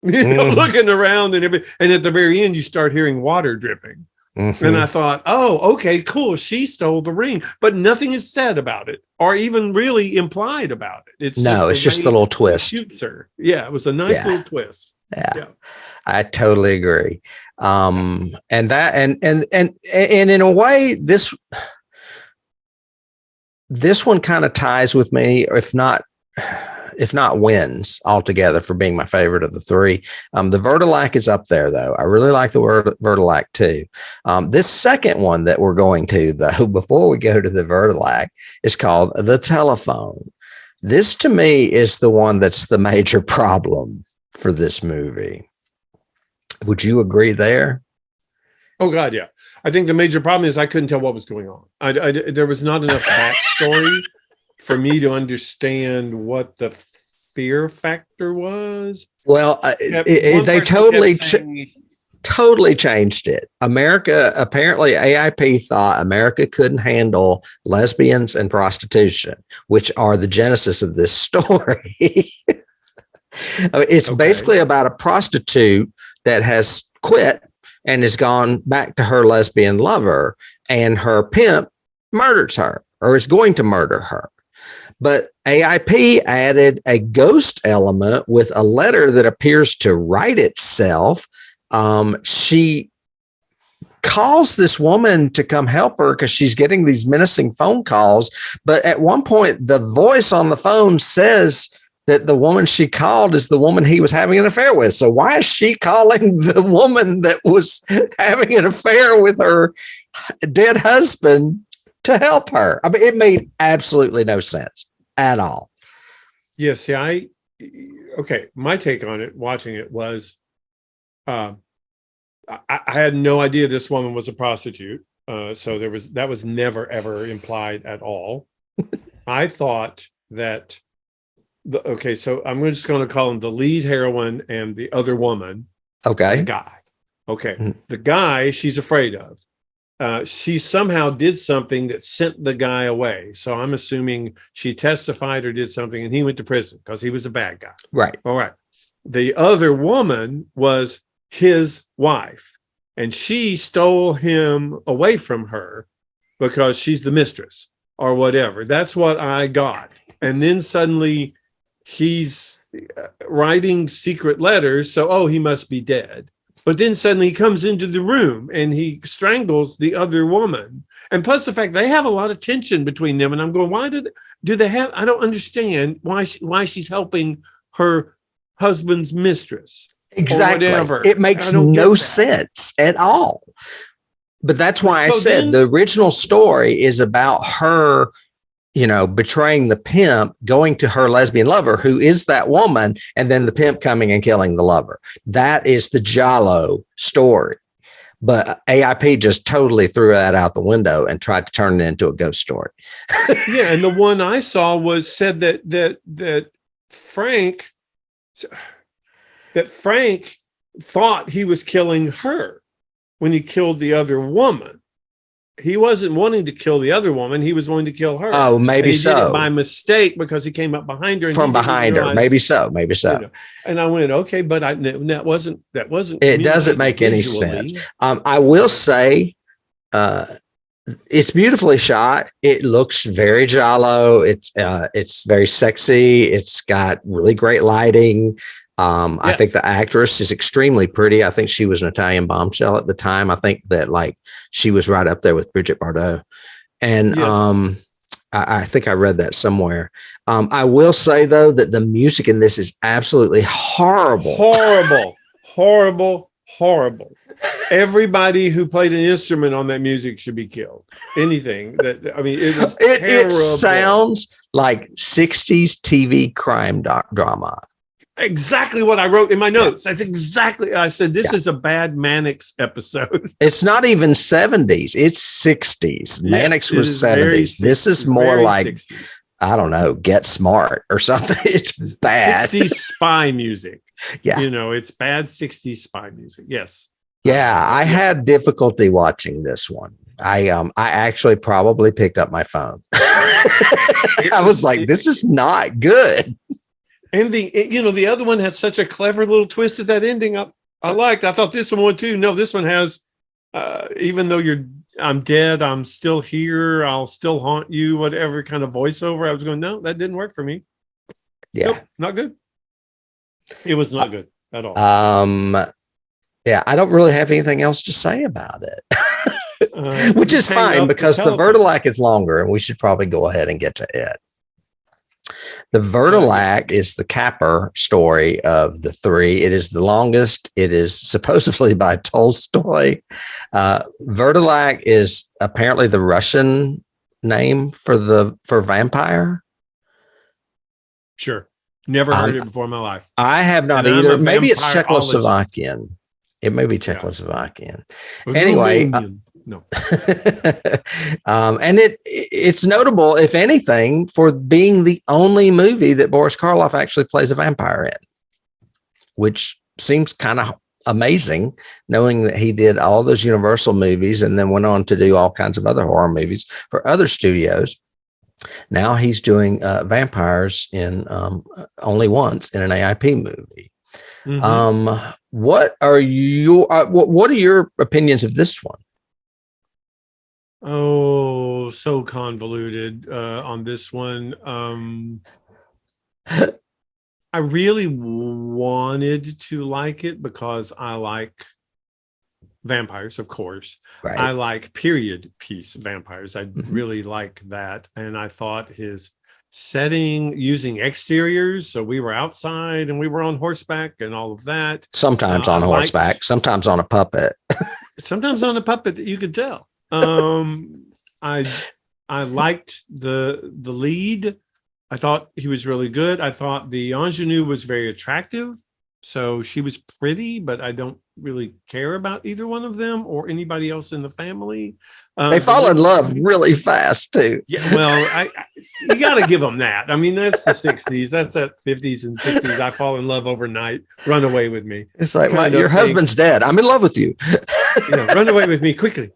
looking around and everything. And at the very end, you start hearing water dripping. And I thought, oh, okay, cool. She stole the ring, but nothing is said about it or even really implied about it. It's just the little twist. Shoots her. Yeah, it was a nice little twist. Yeah. I totally agree. And that, and in a way, this one kind of ties with me, or if not wins altogether for being my favorite of the three. The Wurdalak is up there though. I really like the Wurdalak too. This second one that we're going to though, before we go to the Wurdalak, is called The Telephone. This to me is the one that's the major problem for this movie. Would you agree there? Oh God, yeah. I think the major problem is I couldn't tell what was going on. There was not enough backstory for me to understand what the fear factor was. Well, they totally changed it. America, apparently AIP thought America couldn't handle lesbians and prostitution, which are the genesis of this story. It's basically about a prostitute that has quit and has gone back to her lesbian lover, and her pimp murders her, or is going to murder her. But AIP added a ghost element with a letter that appears to write itself. She calls this woman to come help her because she's getting these menacing phone calls. But at one point, the voice on the phone says that the woman she called is the woman he was having an affair with. So why is she calling the woman that was having an affair with her dead husband to help her? I mean, it made absolutely no sense at all. Yes. Yeah. Okay. My take on it, watching it, was I had no idea this woman was a prostitute. So that was never, ever implied at all. I thought that so I'm just going to call him the lead heroine and the other woman. Okay. The guy. Okay. The guy she's afraid of. She somehow did something that sent the guy away. So I'm assuming she testified or did something and he went to prison because he was a bad guy. Right. All right. The other woman was his wife, and she stole him away from her because she's the mistress or whatever. That's what I got. And then suddenly he's writing secret letters. So, he must be dead. But then suddenly he comes into the room and he strangles the other woman. And plus the fact they have a lot of tension between them. And I'm going, do they have, I don't understand why she's helping her husband's mistress. Exactly. Whatever. It makes no sense at all. But that's why I said the original story is about her, betraying the pimp, going to her lesbian lover, who is that woman, and then the pimp coming and killing the lover. That is the Giallo story. But AIP just totally threw that out the window and tried to turn it into a ghost story. Yeah, and the one I saw said that Frank thought he was killing her when he killed the other woman. He wasn't wanting to kill the other woman. He was wanting to kill her. Oh, maybe he so. Did it by mistake because he came up behind her. And from behind her. Maybe so. Maybe so. And I went, okay, but that wasn't. It doesn't make any sense. I will say, it's beautifully shot. It looks very giallo. It's very sexy. It's got really great lighting. Yes. I think the actress is extremely pretty. I think she was an Italian bombshell at the time. I think that she was right up there with Brigitte Bardot. And yes. I think I read that somewhere. I will say though that the music in this is absolutely horrible. Horrible. Everybody who played an instrument on that music should be killed. Anything that, it was terrible. It sounds like 60s TV crime drama. Exactly what I wrote in my notes. That's exactly. I said, this is a bad Mannix episode. It's not even 70s. It's 60s. Mannix was 70s. This is more like, 60s. I don't know, Get Smart or something. It's bad. 60s spy music. Yeah. It's bad 60s spy music. Yes. Yeah. I had difficulty watching this one. I actually probably picked up my phone. I was like, this is not good. And the other one had such a clever little twist at that ending. I liked. I thought this one would too. No, this one has, even though I'm dead, I'm still here. I'll still haunt you. Whatever kind of voiceover. I was going, no, that didn't work for me. Yeah, nope, not good. It was not good at all. Yeah, I don't really have anything else to say about it, which is fine because the Wurdalak is longer, and we should probably go ahead and get to it. The Wurdalak is the capper story of the three. It is the longest. It is supposedly by Tolstoy. Wurdalak is apparently the Russian name for vampire. Sure. Never heard it before in my life. I have not either. Maybe it's Czechoslovakian. It may be Czechoslovakian. Yeah. Anyway. No. And it's notable, if anything, for being the only movie that Boris Karloff actually plays a vampire in, which seems kind of amazing, knowing that he did all those Universal movies and then went on to do all kinds of other horror movies for other studios. Now he's doing vampires in only once in an AIP movie. Mm-hmm. What are your opinions of this one? Oh, so convoluted on this one. I really wanted to like it because I like vampires, of course. Right. I like period piece vampires. I really like that. And I thought his setting using exteriors, so we were outside and we were on horseback and all of that. Sometimes on horseback, sometimes on a puppet. Sometimes on a puppet, you could tell. I liked the lead. I thought he was really good. I thought the ingenue was very attractive. So she was pretty, but I don't really care about either one of them or anybody else in the family. They fall in love really fast too. Yeah, well, you got to give them that. I mean, that's the 60s. That's that 50s and 60s. I fall in love overnight. Run away with me. It's like, your husband's dead. I'm in love with you. Run away with me quickly.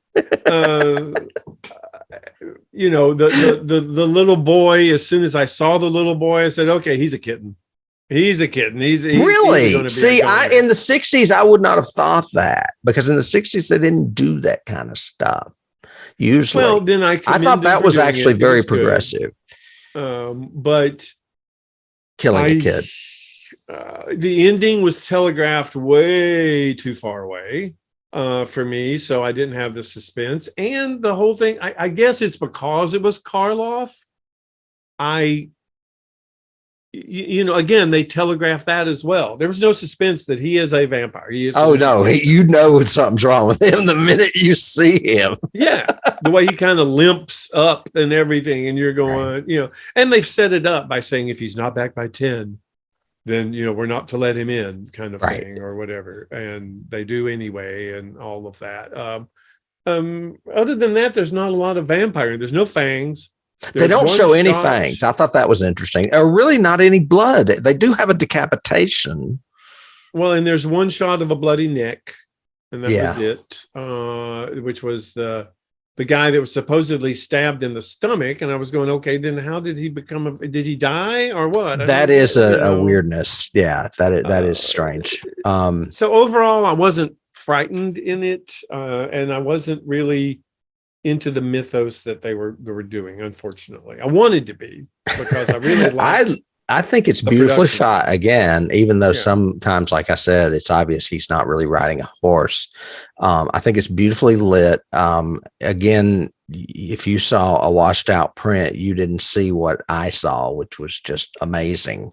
You know, the little boy, as soon as I saw the little boy, I said, okay, he's a kitten. He's a kitten. He's really? See, in the 60s, I would not have thought that, because in the 60s, they didn't do that kind of stuff. Usually. Well, then I thought that was actually very progressive. But killing a kid. The ending was telegraphed way too far away for me, so I didn't have the suspense. And the whole thing, I guess it's because it was Karloff. You know, again, they telegraphed that as well. There was no suspense that he is a vampire. He is. Oh no, you know something's wrong with him the minute you see him. Yeah, the way he kind of limps up and everything, and you're going, right. You know, and they've set it up by saying if he's not back by 10, then you know we're not to let him in, kind of right. thing, or whatever. And they do anyway, and all of that. Other than that, there's not a lot of vampire. There's no fangs. They don't show any fangs. I thought that was interesting. Or really not any blood. They do have a decapitation. Well, and there's one shot of a bloody neck, and that was it, which was the guy that was supposedly stabbed in the stomach. And I was going, okay, then how did he become did he die or what? That is a weirdness. Yeah, that is strange. So overall, I wasn't frightened in it, and I wasn't really into the mythos that they were doing. Unfortunately, I wanted to be, because I really liked I think it's beautifully shot again, even though sometimes, like I said, it's obvious he's not really riding a horse. I think it's beautifully lit. Again, if you saw a washed out print, you didn't see what I saw, which was just amazing.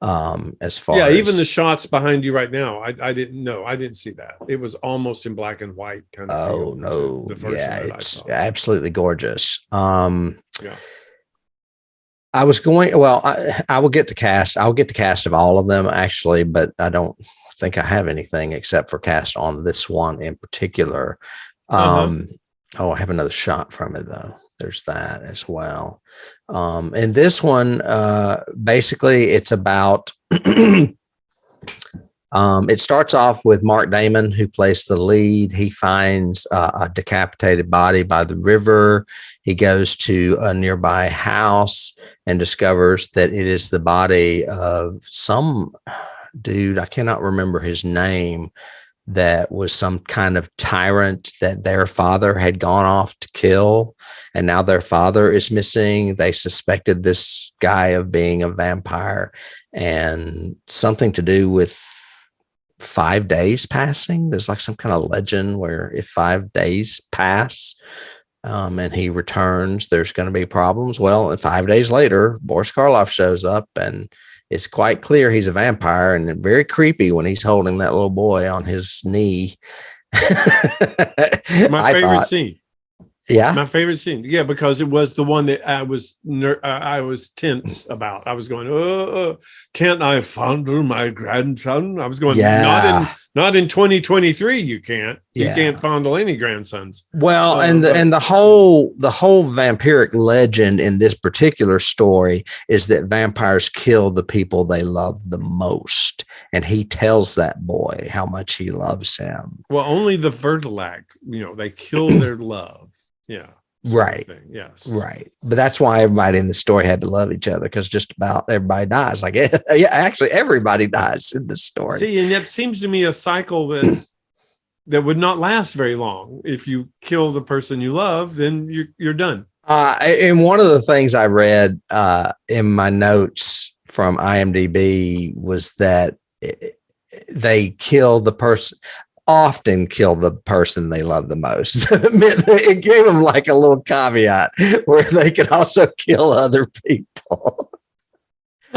As far as even the shots behind you right now, I didn't see that. It was almost in black and white kind of. Oh no, it's absolutely gorgeous. I was going, well, I will get to cast. I'll get the cast of all of them actually, but I don't think I have anything except for cast on this one in particular. I have another shot from it though. There's that as well. And this one, basically it's about, it starts off with Mark Damon, who plays the lead. He finds a decapitated body by the river. He goes to a nearby house and discovers that it is the body of some dude. I cannot remember his name. That was some kind of tyrant that their father had gone off to kill. And now their father is missing. They suspected this guy of being a vampire, and something to do with 5 days passing. There's like some kind of legend where if 5 days pass, and he returns, there's going to be problems. Well, and 5 days later, Boris Karloff shows up, and it's quite clear he's a vampire, and very creepy when he's holding that little boy on his knee. My favorite scene. Yeah. My favorite scene. Yeah, because it was the one that I was tense about. I was going, can't I fondle my grandson? I was going, not in 2023. You can't. You can't fondle any grandsons. Well, and the whole vampiric legend in this particular story is that vampires kill the people they love the most, and he tells that boy how much he loves him. Well, only the Wurdalak, they kill their love. Yeah. Right. Yes. Right. But that's why everybody in the story had to love each other, because just about everybody dies. Like, actually, everybody dies in this story. See, and that seems to me a cycle that would not last very long. If you kill the person you love, then you're done. And one of the things I read in my notes from IMDb was that they kill the person. often kill the person they love the most. It gave them like a little caveat where they could also kill other people.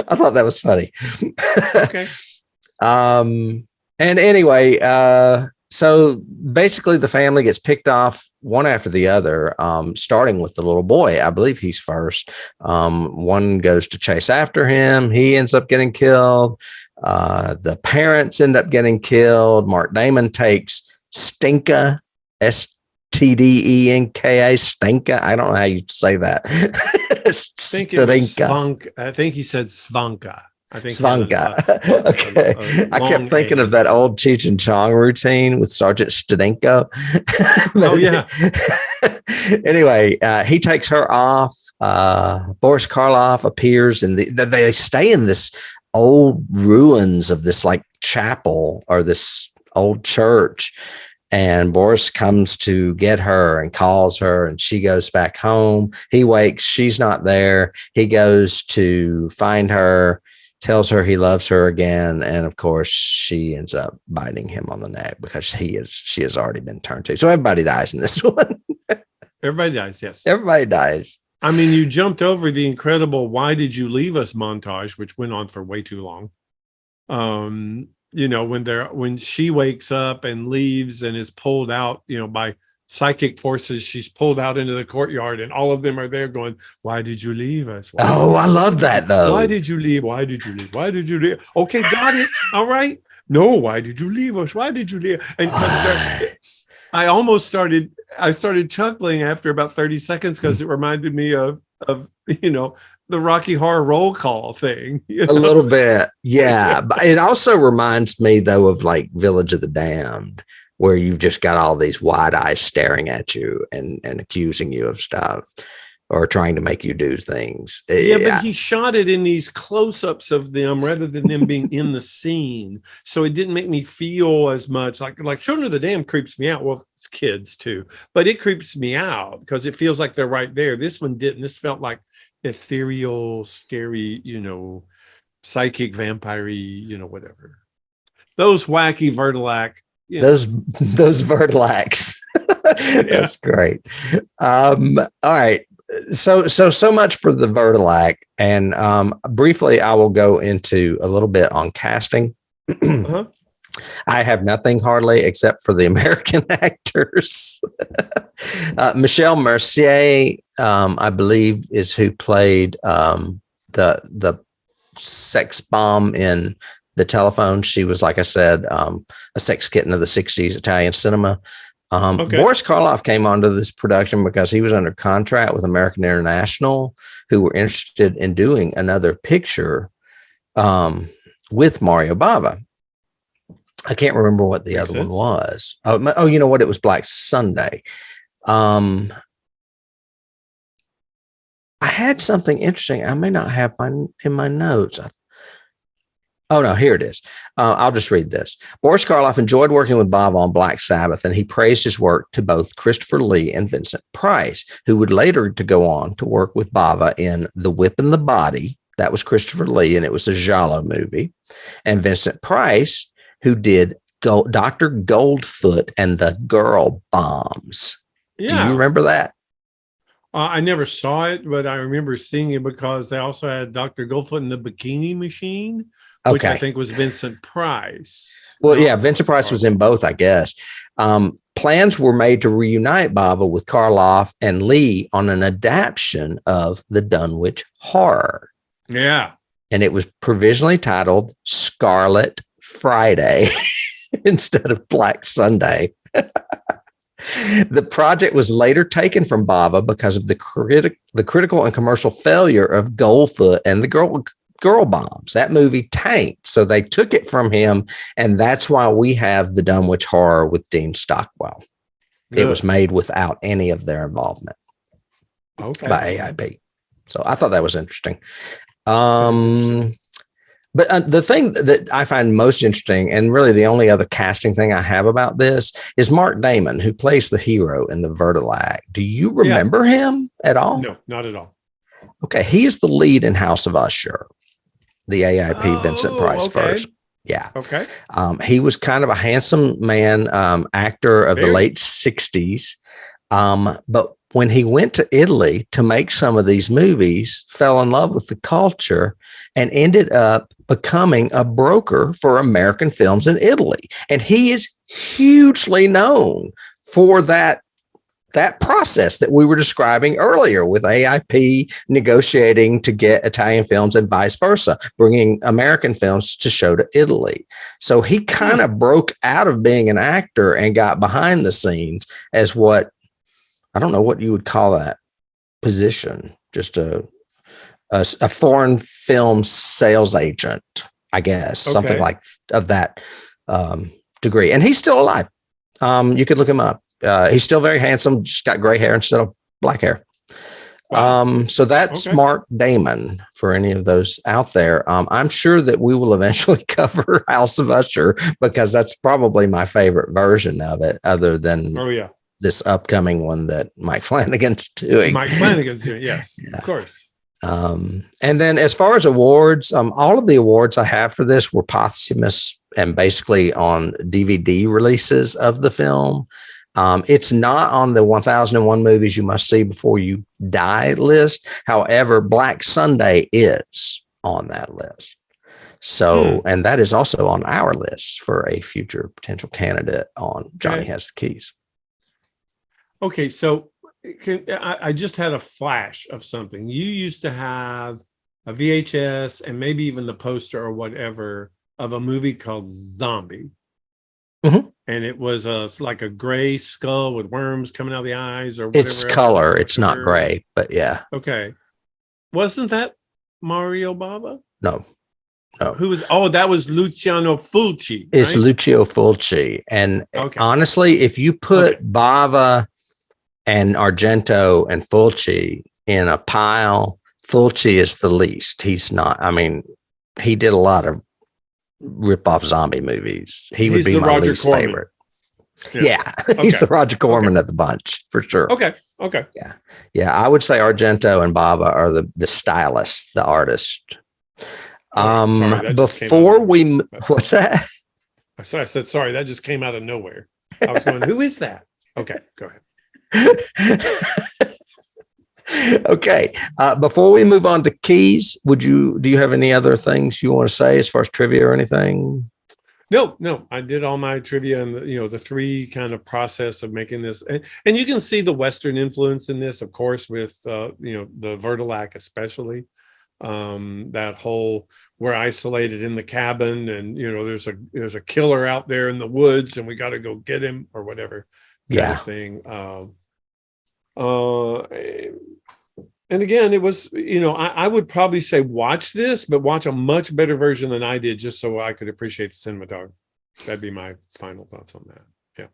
I thought that was funny. Okay. And anyway, so basically the family gets picked off one after the other, starting with the little boy. I believe he's first. One goes to chase after him. He ends up getting killed. The parents end up getting killed. Mark Damon takes Stinka, Stdenka, Stinka. I don't know how you say that. I think he said Svanka. I think Svanka. Okay. I kept thinking of that old Cheech and Chong routine with Sergeant Stadenko. Oh, yeah. Anyway, he takes her off. Boris Karloff appears and they stay in this old ruins of this like chapel or this old church. And Boris comes to get her and calls her, and she goes back home. He wakes. She's not there. He goes to find her, tells her he loves her again. And of course, she ends up biting him on the neck because she has already been turned to. So everybody dies in this one. Everybody dies. Yes. Everybody dies. I mean, you jumped over the incredible "Why did you leave us" montage, which went on for way too long. When she wakes up and leaves and is pulled out, by psychic forces, she's pulled out into the courtyard, and all of them are there going, "Why did you leave us?" I love that though. Why did you leave? Why did you leave? Why did you leave? Okay, got it. All right. No, why did you leave us? Why did you leave? And I started chuckling after about 30 seconds because it reminded me of the Rocky Horror roll call thing. A little bit. Yeah. But it also reminds me though of like Village of the Damned, where you've just got all these wide eyes staring at you and accusing you of stuff or trying to make you do things. Yeah, but he shot it in these close-ups of them rather than them being in the scene. So it didn't make me feel as much like Children of the Damned creeps me out. Well, it's kids too, but it creeps me out because it feels like they're right there. This one didn't. This felt like ethereal, scary, psychic, vampire-y, whatever. Those wacky Wurdalak. Those Wurdalaks. That's great. All right. So much for the Wurdalak. And briefly, I will go into a little bit on casting. Uh-huh. I have nothing hardly except for the American actors. Michelle Mercier, I believe, is who played the sex bomb in The Telephone. She was, like I said, a sex kitten of the 60s Italian cinema. Boris Karloff came onto this production because he was under contract with American International, who were interested in doing another picture with Mario Bava. I can't remember what the other one was. Oh, you know what? It was Black Sunday. I had something interesting. I may not have in my notes. Oh, no, here it is. I'll just read this. Boris Karloff enjoyed working with Bava on Black Sabbath, and he praised his work to both Christopher Lee and Vincent Price, who would later to go on to work with Bava in The Whip and the Body. That was Christopher Lee, and it was a giallo movie. And Vincent Price, who did Dr. Goldfoot and the Girl Bombs. Yeah. Do you remember that? I never saw it, but I remember seeing it because they also had Dr. Goldfoot and the Bikini Machine, which I think was Vincent Price. Well, yeah, Vincent Price was in both, I guess. Plans were made to reunite Bava with Karloff and Lee on an adaptation of the Dunwich Horror. Yeah. And it was provisionally titled Scarlet Friday instead of Black Sunday. The project was later taken from Bava because of the critical and commercial failure of Goldfoot and the Girl Bombs. That movie tanked, so they took it from him, and that's why we have the Dunwich Horror with Dean Stockwell. Good. It was made without any of their involvement by AIP. So I thought that was interesting. But the thing that I find most interesting, and really the only other casting thing I have about this, is Mark Damon, who plays the hero in the Wurdalak. Do you remember him at all? No, not at all. Okay, he is the lead in House of Usher, the AIP Vincent Price version. Yeah. Okay. He was kind of a handsome man, actor of the Very. late 60s. But when he went to Italy to make some of these movies, fell in love with the culture and ended up becoming a broker for American films in Italy. And he is hugely known for that process that we were describing earlier with AIP negotiating to get Italian films and vice versa, bringing American films to show to Italy. So he kind of broke out of being an actor and got behind the scenes as what, I don't know what you would call that position, just a foreign film sales agent, I guess, something like of that degree. And he's still alive. You could look him up. He's still very handsome, just got gray hair instead of black hair. Wow. So that's Mark Damon for any of those out there. I'm sure that we will eventually cover House of Usher because that's probably my favorite version of it, other than this upcoming one that Mike Flanagan's doing. Yes, of course. And then as far as awards, all of the awards I have for this were posthumous and basically on DVD releases of the film. It's not on the 1001 movies you must see before you die list. However, Black Sunday is on that list. So, and that is also on our list for a future potential candidate on Johnny Has the Keys. Okay, so I just had a flash of something. You used to have a VHS and maybe even the poster or whatever of a movie called Zombie. Mm-hmm. And it was like a gray skull with worms coming out of the eyes or whatever. It's color. It's not gray, but yeah. Okay. Wasn't that Mario Bava? No. Who was, that was Luciano Fulci. Right? It's Lucio Fulci. And honestly, if you put Bava and Argento and Fulci in a pile, Fulci is the least. He's not, I mean, he did a lot of rip-off zombie movies. He's would be my least Corman favorite. Yeah. He's the Roger Corman of the bunch for sure. Okay. Yeah. I would say Argento and Bava are the stylists, the artists. Before we, what's that? I said, sorry, that just came out of nowhere. I was going, who is that? Okay, go ahead. Okay. Before we move on to keys, do you have any other things you want to say as far as trivia or anything? No, I did all my trivia and the three kind of process of making this, and you can see the Western influence in this, of course, with the Wurdalak especially. That whole, we're isolated in the cabin, and there's a killer out there in the woods, and we got to go get him or whatever kind of thing. And again, it was, I would probably say watch this, but watch a much better version than I did, just so I could appreciate the cinematography. That'd be my final thoughts on that. Yeah.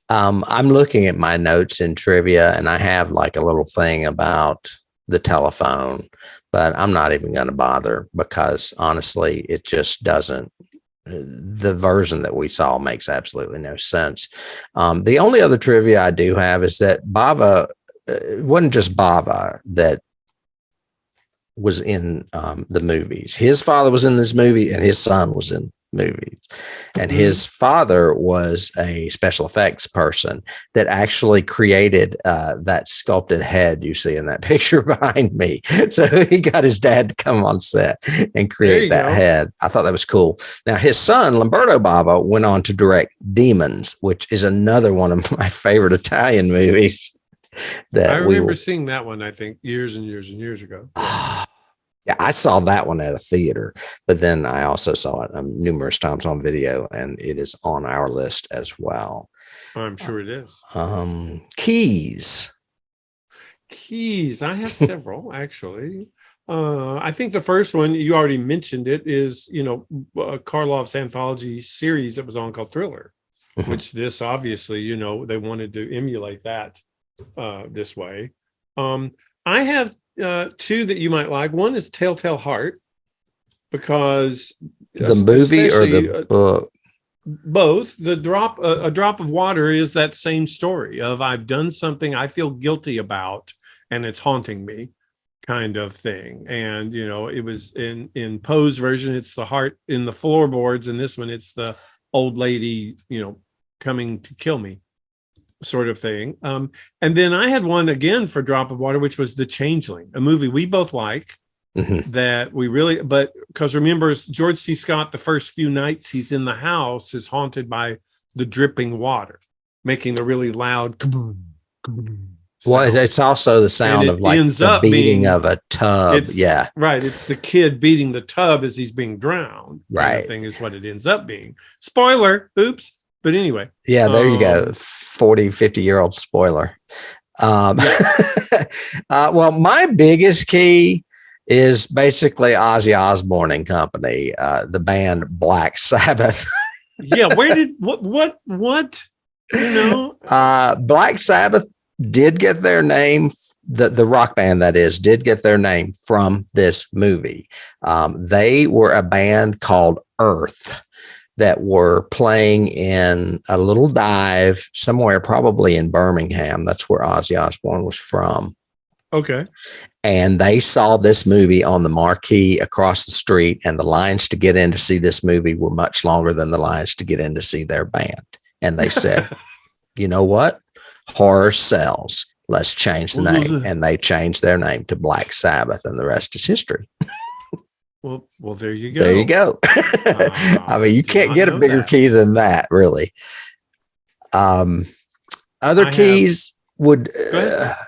I'm looking at my notes in trivia, and I have like a little thing about the telephone, but I'm not even going to bother because honestly, it just doesn't. The version that we saw makes absolutely no sense. The only other trivia I do have is that Bava, it wasn't just Bava that was in the movies. His father was in this movie and his son was in movies. And his father was a special effects person that actually created that sculpted head you see in that picture behind me. So he got his dad to come on set and create that head. I thought that was cool. Now his son, Lamberto Bava, went on to direct Demons, which is another one of my favorite Italian movies. I remember seeing that one, I think, years and years and years ago. Yeah, I saw that one at a theater, but then I also saw it numerous times on video, and it is on our list as well. I'm sure it is. Keys. I have several, actually. I think the first one, you already mentioned it, is, Karloff's anthology series that was on called Thriller, which this obviously, they wanted to emulate that this way. I have two that you might like. One is Telltale Heart, because the movie or the book? Both. A drop of water is that same story of I've done something I feel guilty about and it's haunting me, kind of thing. And it was in Poe's version, it's the heart in the floorboards, and this one it's the old lady coming to kill me sort of thing. And then I had one again for Drop of Water, which was The Changeling, a movie we both like. That we really, but because remember, George C. Scott, the first few nights he's in the house is haunted by the dripping water, making the really loud kaboom, kaboom. Well, it's also the sound of like the beating of a tub. Yeah. Right. It's the kid beating the tub as he's being drowned. Right. Kind of thing is what it ends up being. Spoiler. Oops. But anyway. Yeah, there you go. 40, 50-year-old spoiler. Well, my biggest key is basically Ozzy Osbourne and Company, the band Black Sabbath. Yeah. Where did, what, Black Sabbath did get their name, the rock band that is, did get their name from this movie. They were a band called Earth that were playing in a little dive somewhere, probably in Birmingham. That's where Ozzy Osbourne was from. Okay. And they saw this movie on the marquee across the street, and the lines to get in to see this movie were much longer than the lines to get in to see their band. And they said, you know what? Horror sells. Let's change the name. And they changed their name to Black Sabbath, and the rest is history. Well, there you go. There you go. I mean, you can't get a bigger key than that, really. Other keys would,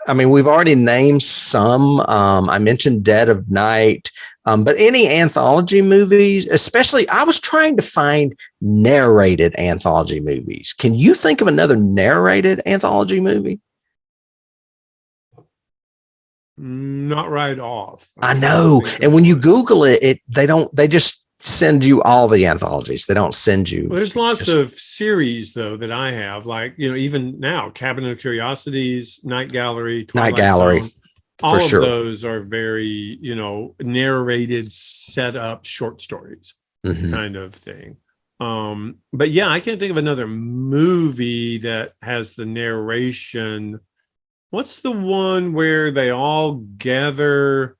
we've already named some. I mentioned Dead of Night, but any anthology movies, especially, I was trying to find narrated anthology movies. Can you think of another narrated anthology movie? Not right off. I know. And when you Google it, they just send you all the anthologies. They don't send you. Well, there's lots of series though that I have, like, even now, Cabinet of Curiosities, Night Gallery, Twilight Zone, all of those are very, narrated, set up short stories kind of thing. But yeah, I can't think of another movie that has the narration. What's the one where they all gather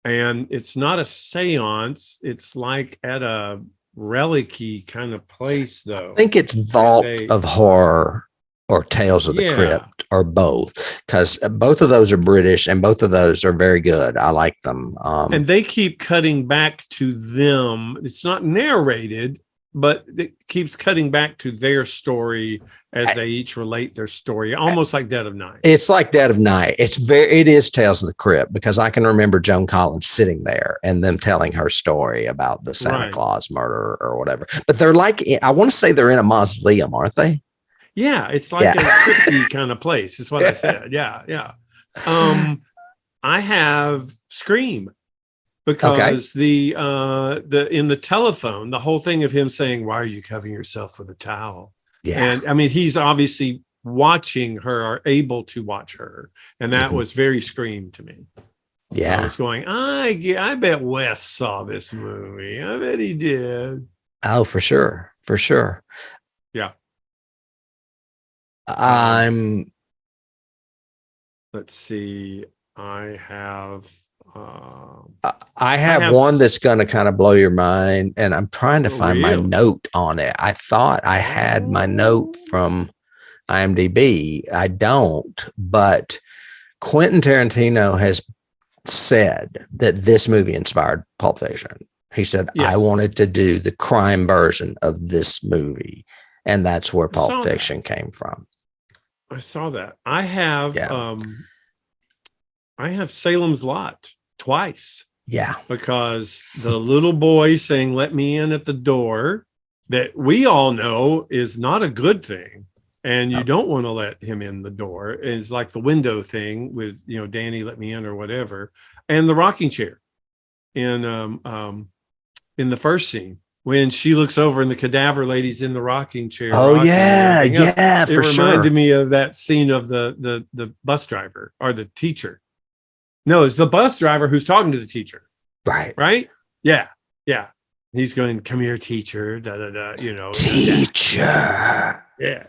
and it's not a seance? It's like at a relic-y kind of place, though. I think it's Vault of Horror or Tales of the Crypt, or both, because both of those are British and both of those are very good. I like them. And they keep cutting back to them. It's not narrated, but it keeps cutting back to their story as they each relate their story, almost like Dead of Night. It's like Dead of Night. It is Tales of the Crypt, because I can remember Joan Collins sitting there and them telling her story about the Santa Claus murder or whatever. But they're like, I want to say they're in a mausoleum, aren't they? Yeah, it's like a crypty kind of place, is what I said. Yeah. I have Scream. Because the in the telephone, the whole thing of him saying, "Why are you covering yourself with a towel?" Yeah. And I mean, he's obviously watching her, or able to watch her. And that was very Scream to me. Yeah. I was going, I bet Wes saw this movie. I bet he did. Oh, for sure. For sure. Yeah. Let's see. I have one that's going to kind of blow your mind, and I'm trying to find my note on it. I thought I had my note from IMDb. I don't, but Quentin Tarantino has said that this movie inspired Pulp Fiction. He said, I wanted to do the crime version of this movie, and that's where Pulp Fiction came from. I saw that. I have Salem's Lot twice. Yeah. Because the little boy saying, "Let me in" at the door, that we all know is not a good thing. And you don't want to let him in the door. It's like the window thing with, Danny, let me in, or whatever. And the rocking chair in the first scene, when she looks over and the cadaver lady's in the rocking chair. Oh, yeah. Yeah, for sure. It reminded me of that scene of the bus driver, or the teacher. No, it's the bus driver who's talking to the teacher. Right? Yeah. He's going, "Come here, teacher." Da da da. Teacher. Yeah.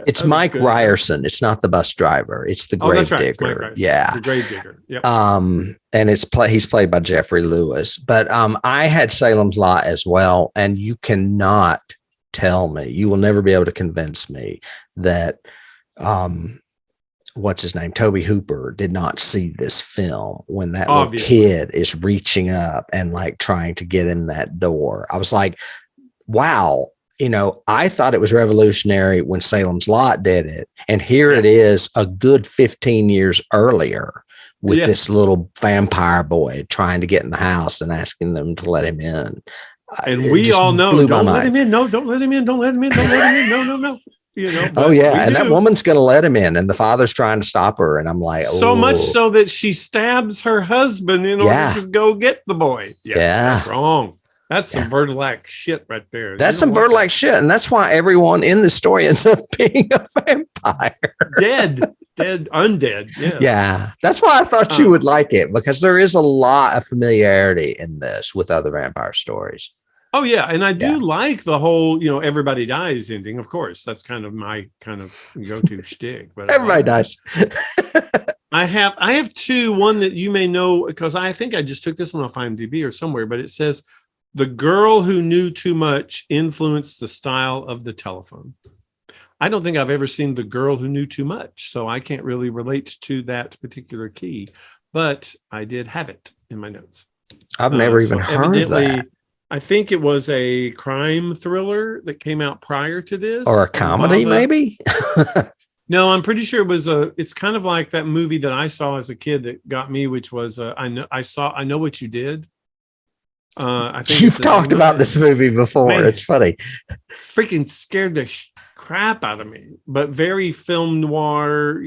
It's That was Mike good. Ryerson. It's not the bus driver. It's the grave That's right. It's Mike digger. Ryerson. Yeah. The grave digger. Yep. And he's played by Jeffrey Lewis. But I had Salem's Lot as well, and you cannot tell me, you will never be able to convince me that what's his name? Toby Hooper did not see this film when that little kid is reaching up and like trying to get in that door. I was like, wow, I thought it was revolutionary when Salem's Lot did it. And here it is a good 15 years earlier with this little vampire boy trying to get in the house and asking them to let him in. And we all know, don't let him in. No, don't let him in. Don't let him in. Don't let him in. No. Oh yeah. And that woman's going to let him in, and the father's trying to stop her. And I'm like, so much so that she stabs her husband in order to go get the boy. That's wrong. That's some Wurdalak shit right there. That's some Wurdalak shit. And that's why everyone in the story ends up being a vampire. Dead, undead. Yeah. Yeah. That's why I thought you would like it, because there is a lot of familiarity in this with other vampire stories. Oh yeah. And I do like the whole, everybody dies ending. Of course, that's kind of my go-to shtick. But everybody dies. I have two. One that you may know, because I think I just took this one off IMDb or somewhere, but it says, "The girl who knew too much influenced the style of the telephone." I don't think I've ever seen The Girl Who Knew Too Much, so I can't really relate to that particular key, but I did have it in my notes. I've never even heard of that. I think it was a crime thriller that came out prior to this. Or a comedy, maybe? No, I'm pretty sure it's kind of like that movie that I saw as a kid that got me, which was I Know What You Did. I think you've talked about this movie before. Man, it's funny. Freaking scared the crap out of me, but very film noir,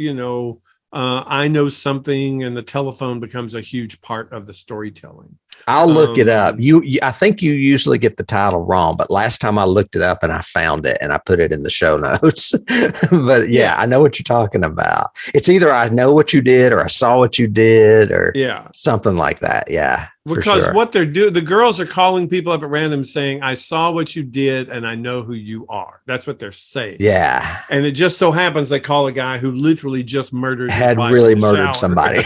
I know something, and the telephone becomes a huge part of the storytelling. I'll look it up. I think you usually get the title wrong, but last time I looked it up and I found it and I put it in the show notes. But I know what you're talking about. It's either I Know What You Did or I Saw What You Did or something like that. Yeah. Because what they're doing, the girls are calling people up at random saying, "I saw what you did and I know who you are." That's what they're saying. Yeah. And it just so happens they call a guy who literally just murdered somebody.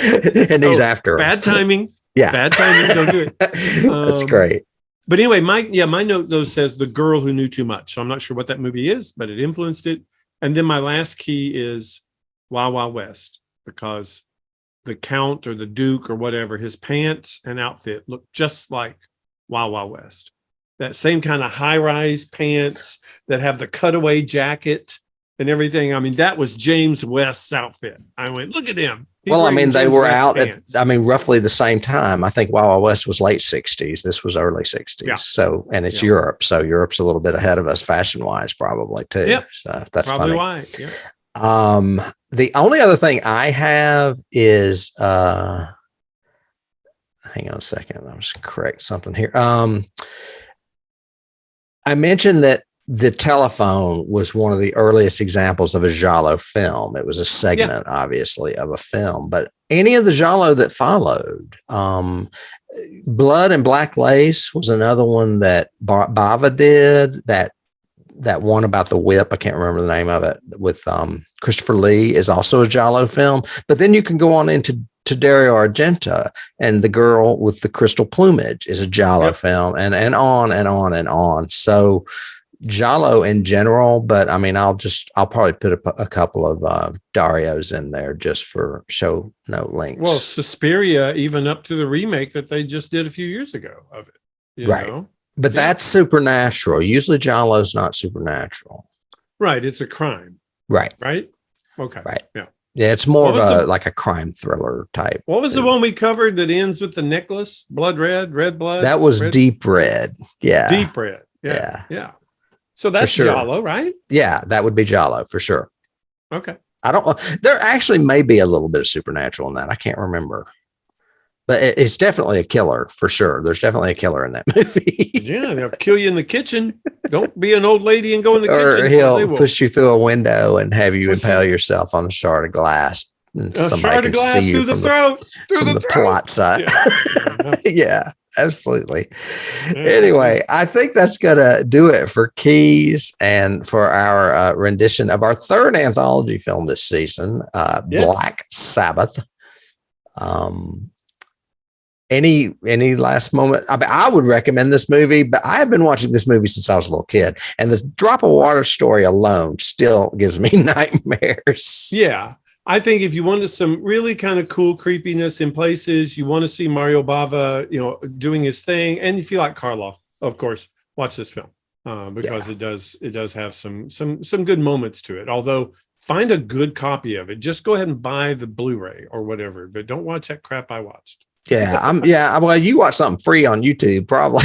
And he's after him. Bad timing. Yeah. Bad timing. Don't do it. That's great. But anyway, my note though says The Girl Who Knew Too Much. So I'm not sure what that movie is, but it influenced it. And then my last key is Wild Wild West, because the Count or the Duke or whatever, his pants and outfit look just like Wild Wild West. That same kind of high-rise pants that have the cutaway jacket and everything. I mean, that was James West's outfit. I went, look at him. They were out at, roughly the same time. I think Wild Wild West was late 60s. This was early 60s. Yeah. So, and it's Europe. So Europe's a little bit ahead of us fashion-wise, probably too. Yep. So that's probably funny. Why. Yeah. The only other thing I have is, hang on a second. I was correct something here. I mentioned that the telephone was one of the earliest examples of a giallo film. It was a segment, obviously, of a film, but any of the giallo that followed, Blood and Black Lace was another one that Bava did, that one about the whip. I can't remember the name of it, with Christopher Lee, is also a giallo film. But then you can go on into Dario Argento, and The Girl with the Crystal Plumage is a giallo film, and on and on and on. So giallo in general, but I mean, I'll probably put a couple of Dario's in there just for show note links. Well, Suspiria, even up to the remake that they just did a few years ago of it. You know? But that's supernatural. Usually giallo's not supernatural. Right. It's a crime. Right. Right. Okay. Right. Yeah. Yeah. It's more of like a crime thriller type. What was the one we covered that ends with the necklace? Blood red blood? That was Deep Red. Yeah. Deep Red. Yeah. Yeah. So that's giallo, right? Yeah. That would be giallo for sure. Okay. There actually may be a little bit of supernatural in that. I can't remember. But it's definitely a killer for sure. There's definitely a killer in that movie. Yeah, they'll kill you in the kitchen. Don't be an old lady and go in the kitchen. Or he'll push you through a window and have you impale yourself on a shard of glass. And somebody can see you from the plot side. Yeah. Yeah. Absolutely. Anyway, I think that's going to do it for Keys and for our rendition of our third anthology film this season, Black Sabbath. Any last moment? I mean, I would recommend this movie, but I have been watching this movie since I was a little kid, and the Drop of Water story alone still gives me nightmares. Yeah. I think if you wanted some really kind of cool creepiness in places, you want to see Mario Bava, doing his thing. And if you like Karloff, of course, watch this film because it does have some good moments to it. Although find a good copy of it. Just go ahead and buy the Blu-ray or whatever, but don't watch that crap I watched. Yeah. Well, you watch something free on YouTube, probably.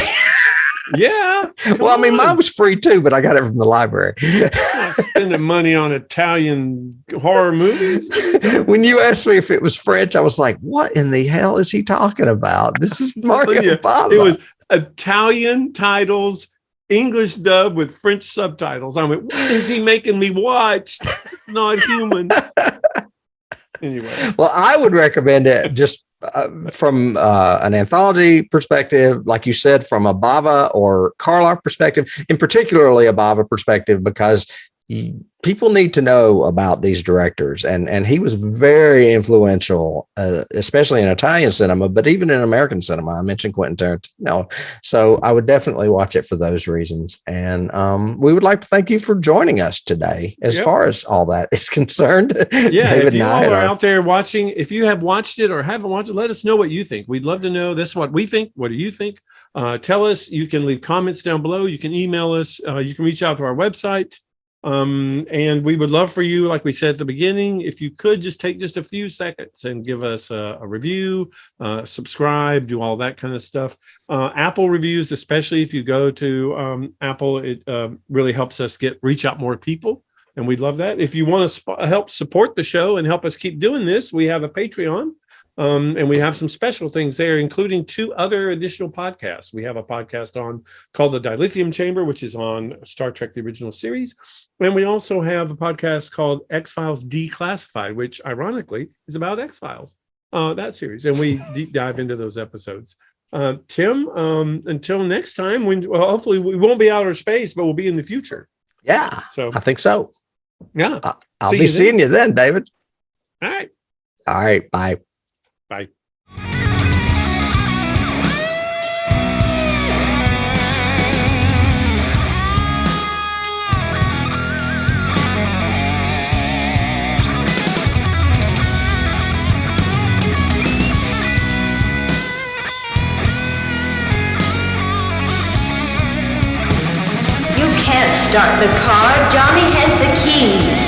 Yeah. Well, I mean, mine was free too, but I got it from the library. Not spending money on Italian horror movies. When you asked me if it was French, I was like, what in the hell is he talking about? This is Mario Bava. It was Italian titles, English dub with French subtitles. I went, what is he making me watch? It's not human. Anyway. Well, I would recommend it just from an anthology perspective, like you said, from a Bava or Karloff perspective, and particularly a Bava perspective, because people need to know about these directors. And he was very influential, especially in Italian cinema, but even in American cinema. I mentioned Quentin Tarantino. So I would definitely watch it for those reasons. And we would like to thank you for joining us today as far as all that is concerned. Yeah, David, if you all are out there watching, if you have watched it or haven't watched it, let us know what you think. We'd love to know. That's what we think. What do you think? Tell us. You can leave comments down below. You can email us. You can reach out to our website. And we would love for you, like we said at the beginning, if you could just take just a few seconds and give us a review, subscribe, do all that kind of stuff. Apple reviews, especially if you go to Apple, it really helps us reach out more people. And we'd love that. If you want to help support the show and help us keep doing this, we have a Patreon. And we have some special things there, including 2 other additional podcasts. We have a podcast called The Dilithium Chamber, which is on Star Trek, the original series. And we also have a podcast called X-Files Declassified, which ironically is about X-Files, that series. And we deep dive into those episodes. Tim, until next time, hopefully we won't be outer space, but we'll be in the future. Yeah, so I think so. Yeah. I'll be seeing you then, David. All right. Bye. Bye. You can't start the car. Johnny has the keys.